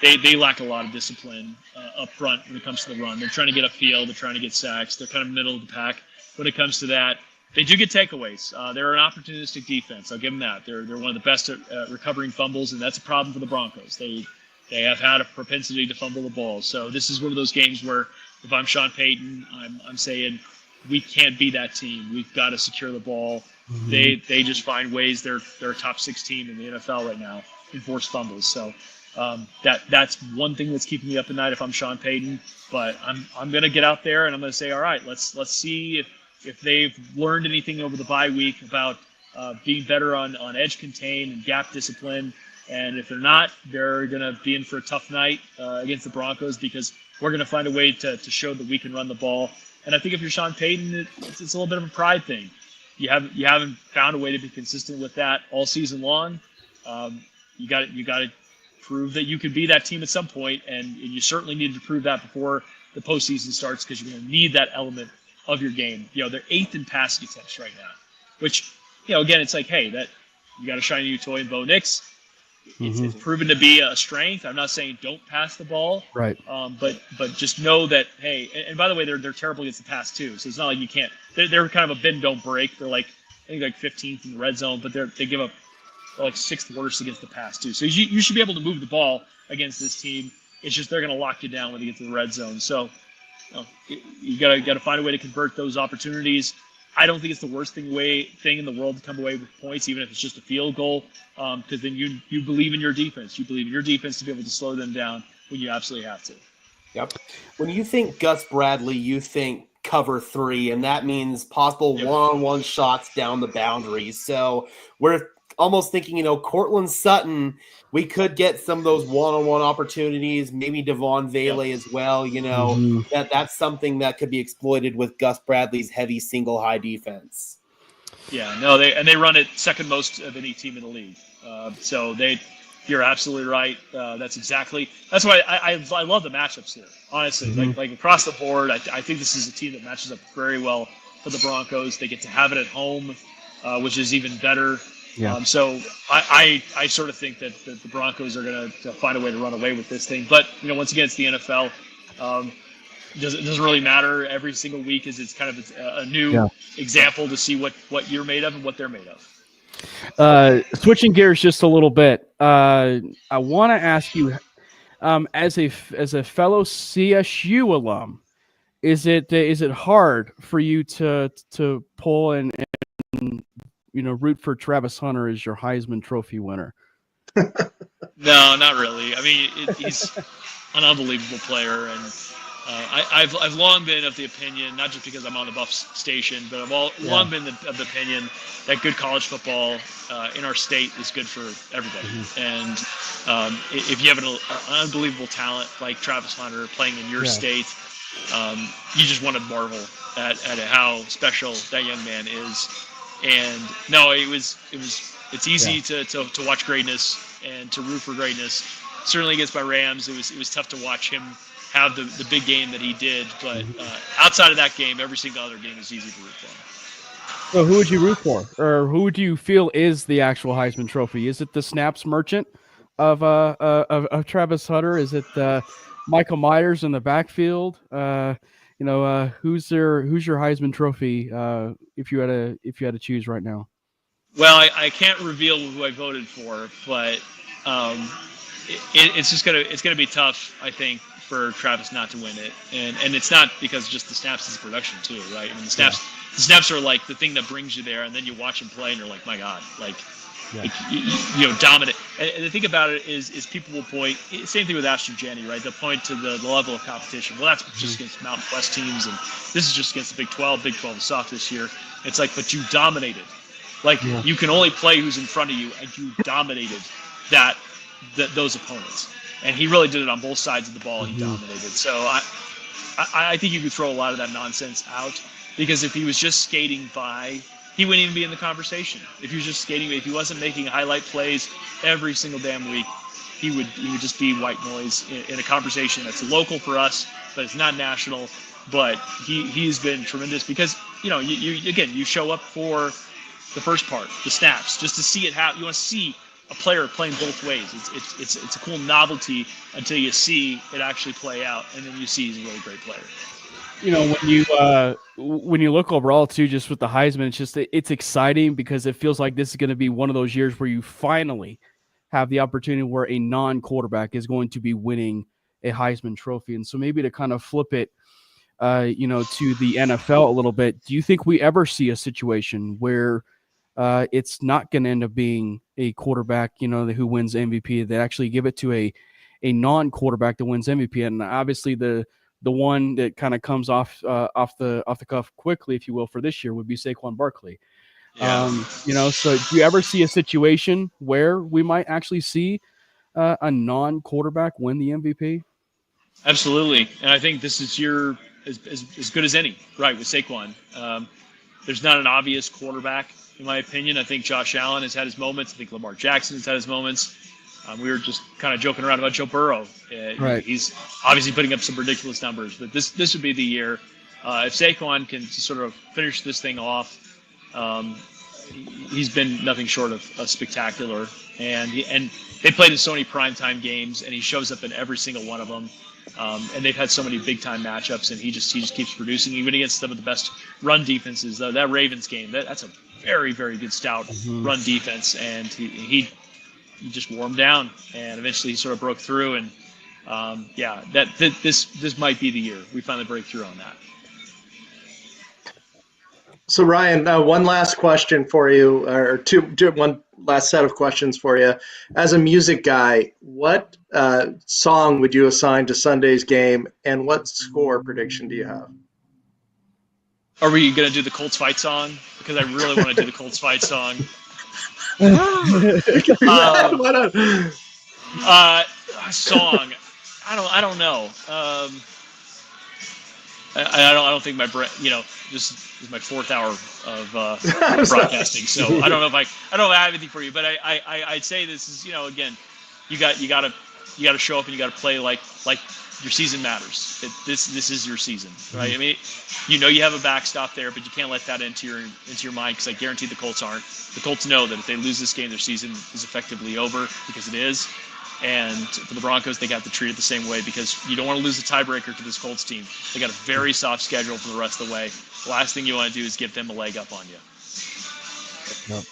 They lack a lot of discipline up front when it comes to the run. They're trying to get upfield. They're trying to get sacks. They're kind of middle of the pack when it comes to that. They do get takeaways. They're an opportunistic defense. I'll give them that. They're one of the best at recovering fumbles, and that's a problem for the Broncos. They have had a propensity to fumble the ball. So this is one of those games where if I'm Sean Payton, I'm saying we can't be that team. We've got to secure the ball. They just find ways. They're a top 6 team in the NFL right now in forced fumbles. So that's one thing that's keeping me up at night if I'm Sean Payton. But I'm going to get out there and I'm going to say, all right, let's see if they've learned anything over the bye week about being better on edge contain and gap discipline. And if they're not, they're going to be in for a tough night against the Broncos because we're going to find a way to show that we can run the ball. And I think if you're Sean Payton, it's a little bit of a pride thing. You haven't found a way to be consistent with that all season long. You got to prove that you could be that team at some point, and you certainly need to prove that before the postseason starts because you're going to need that element of your game. They're 8th in passing attempts right now, which again, it's like, hey, that you got a shiny new toy in Bo Nix. It's proven to be a strength. I'm not saying don't pass the ball, right? But just know that, hey, and by the way, they're terrible against the pass too. So it's not like you can't. They're kind of a bend don't break. They're like I think like 15th in the red zone, but they give up like 6th worst against the pass too. So you should be able to move the ball against this team. It's just they're going to lock you down when you get to the red zone. So you gotta find a way to convert those opportunities. I don't think it's the worst thing in the world to come away with points, even if it's just a field goal, because then you believe in your defense. You believe in your defense to be able to slow them down when you absolutely have to. Yep. When you think Gus Bradley, you think cover 3, and that means possible one-on-one shots down the boundaries. So we're almost thinking, Cortland Sutton, we could get some of those one-on-one opportunities, maybe Devon Vele as well. That's something that could be exploited with Gus Bradley's heavy single high defense. Yeah, no, they run it second most of any team in the league. So you're absolutely right. That's why I love the matchups here. Honestly, like across the board, I think this is a team that matches up very well for the Broncos. They get to have it at home, which is even better. Yeah. So I sort of think that the Broncos are going to find a way to run away with this thing. But once again, it's the NFL. It doesn't really matter. Every single week it's kind of a new example to see what you're made of and what they're made of. Switching gears just a little bit, I want to ask you, as a fellow CSU alum, is it hard for you to pull and root for Travis Hunter as your Heisman Trophy winner? No, not really. I mean, he's an unbelievable player, and I've long been of the opinion, not just because I'm on the Buffs station, but I've long been of the opinion that good college football in our state is good for everybody. And if you have an unbelievable talent like Travis Hunter playing in your state, you just want to marvel at how special that young man is. And no, it's easy to watch greatness and to root for greatness. Certainly against my Rams, it was tough to watch him have the big game that he did. But outside of that game, every single other game is easy to root for. So who would you root for, or who do you feel is the actual Heisman Trophy? Is it the snaps merchant of Travis Hunter? Is it Michael Myers in the backfield? Who's your Heisman Trophy if you had to choose right now? Well, I can't reveal who I voted for, but it's gonna be tough, I think, for Travis not to win it, and it's not because just the snaps is production too, right? I mean, the snaps are like the thing that brings you there, and then you watch him play, and you're like, my God, dominant. And the thing about it is people will point. Same thing with Ashton Janney, right? They'll point to the level of competition. Well, that's just against Mountain West teams, and this is just against the Big 12. Big 12 is soft this year. It's like, but you dominated. You can only play who's in front of you, and you dominated those opponents. And he really did it on both sides of the ball. He dominated. So I think you could throw a lot of that nonsense out, because if he was just skating by, he wouldn't even be in the conversation. If he was just skating, if he wasn't making highlight plays every single damn week, he would just be white noise in a conversation that's local for us, but it's not national. But he's been tremendous because you show up for the first part, the snaps, just to see it happen. You want to see a player playing both ways. It's a cool novelty until you see it actually play out, and then you see he's a really great player. When you look overall too, just with the Heisman, it's exciting because it feels like this is going to be one of those years where you finally have the opportunity where a non-quarterback is going to be winning a Heisman Trophy. And so maybe to kind of flip it, to the NFL a little bit, do you think we ever see a situation where it's not going to end up being a quarterback, who wins MVP? They actually give it to a non-quarterback that wins MVP, and obviously the one that kind of comes off the cuff quickly, if you will, for this year would be Saquon Barkley. Yeah. So do you ever see a situation where we might actually see a non-quarterback win the MVP? Absolutely, and I think this is as good as any, right, with Saquon. There's not an obvious quarterback, in my opinion. I think Josh Allen has had his moments. I think Lamar Jackson has had his moments. We were just kind of joking around about Joe Burrow. Right. He's obviously putting up some ridiculous numbers, but this would be the year. If Saquon can sort of finish this thing off, he's been nothing short of spectacular. And they played in so many primetime games, and he shows up in every single one of them. And they've had so many big-time matchups, and he just keeps producing, even against some of the best run defenses. That Ravens game, that's a very, very good stout run defense, and he just wore him down, and eventually he sort of broke through. And this might be the year we finally break through on that. So Ryan, one last question for you, or one last set of questions for you. As a music guy, what song would you assign to Sunday's game, and what score prediction do you have? Are we going to do the Colts fight song? Because I really want to do the Colts fight song. Why not? Song. I don't know. I don't think my brain, this is my 4th hour of broadcasting, so I don't know if I have anything for you, but I'd say this is, again, you got to show up and you got to play like your season matters. This is your season, right? I mean, you have a backstop there, but you can't let that into your mind, because I guarantee the Colts aren't. The Colts know that if they lose this game, their season is effectively over, because it is. And for the Broncos, they got to treat it the same way, because you don't want to lose the tiebreaker to this Colts team. They got a very soft schedule for the rest of the way. The last thing you want to do is give them a leg up on you. Yep.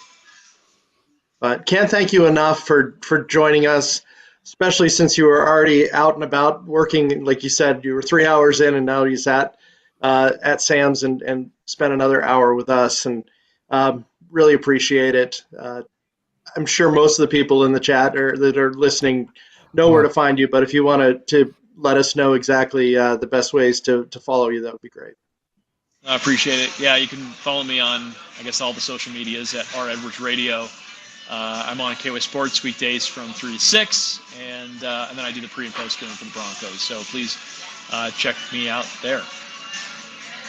But can't thank you enough for joining us, especially since you were already out and about working. Like you said, you were 3 hours in, and now he's at Sam's and spent another hour with us, and really appreciate it. I'm sure most of the people in the chat that are listening know where to find you, but if you want to let us know exactly the best ways to follow you, that would be great. I appreciate it. Yeah, you can follow me on, I guess, all the social medias at R. Edwards Radio. I'm on KOA Sports weekdays from 3 to 6, and then I do the pre and post game for the Broncos. So please check me out there.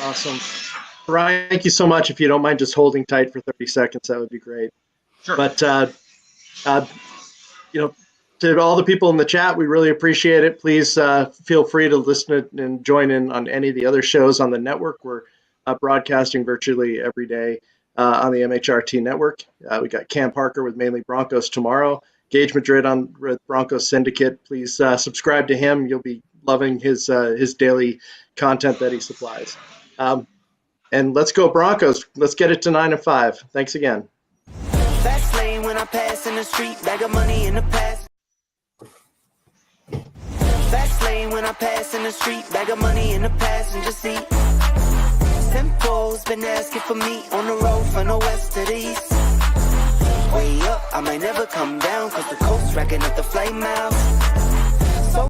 Awesome. Ryan, thank you so much. If you don't mind just holding tight for 30 seconds, that would be great. Sure. But, to all the people in the chat, we really appreciate it. Please feel free to listen and join in on any of the other shows on the network. We're broadcasting virtually every day on the MHRT network. We got Cam Parker with Mainly Broncos tomorrow. Gage Madrid on Broncos Syndicate. Please subscribe to him. You'll be loving his daily content that he supplies. And let's go Broncos. Let's get it to 9-5. Thanks again. Fast lane when I pass in the street, bag of money in the past. Fast lane when I pass in the street, bag of money in the passenger seat. Tempo's been asking for me on the road from the west to the east. Way up, I might never come down, cause the coast's racking up the flame out.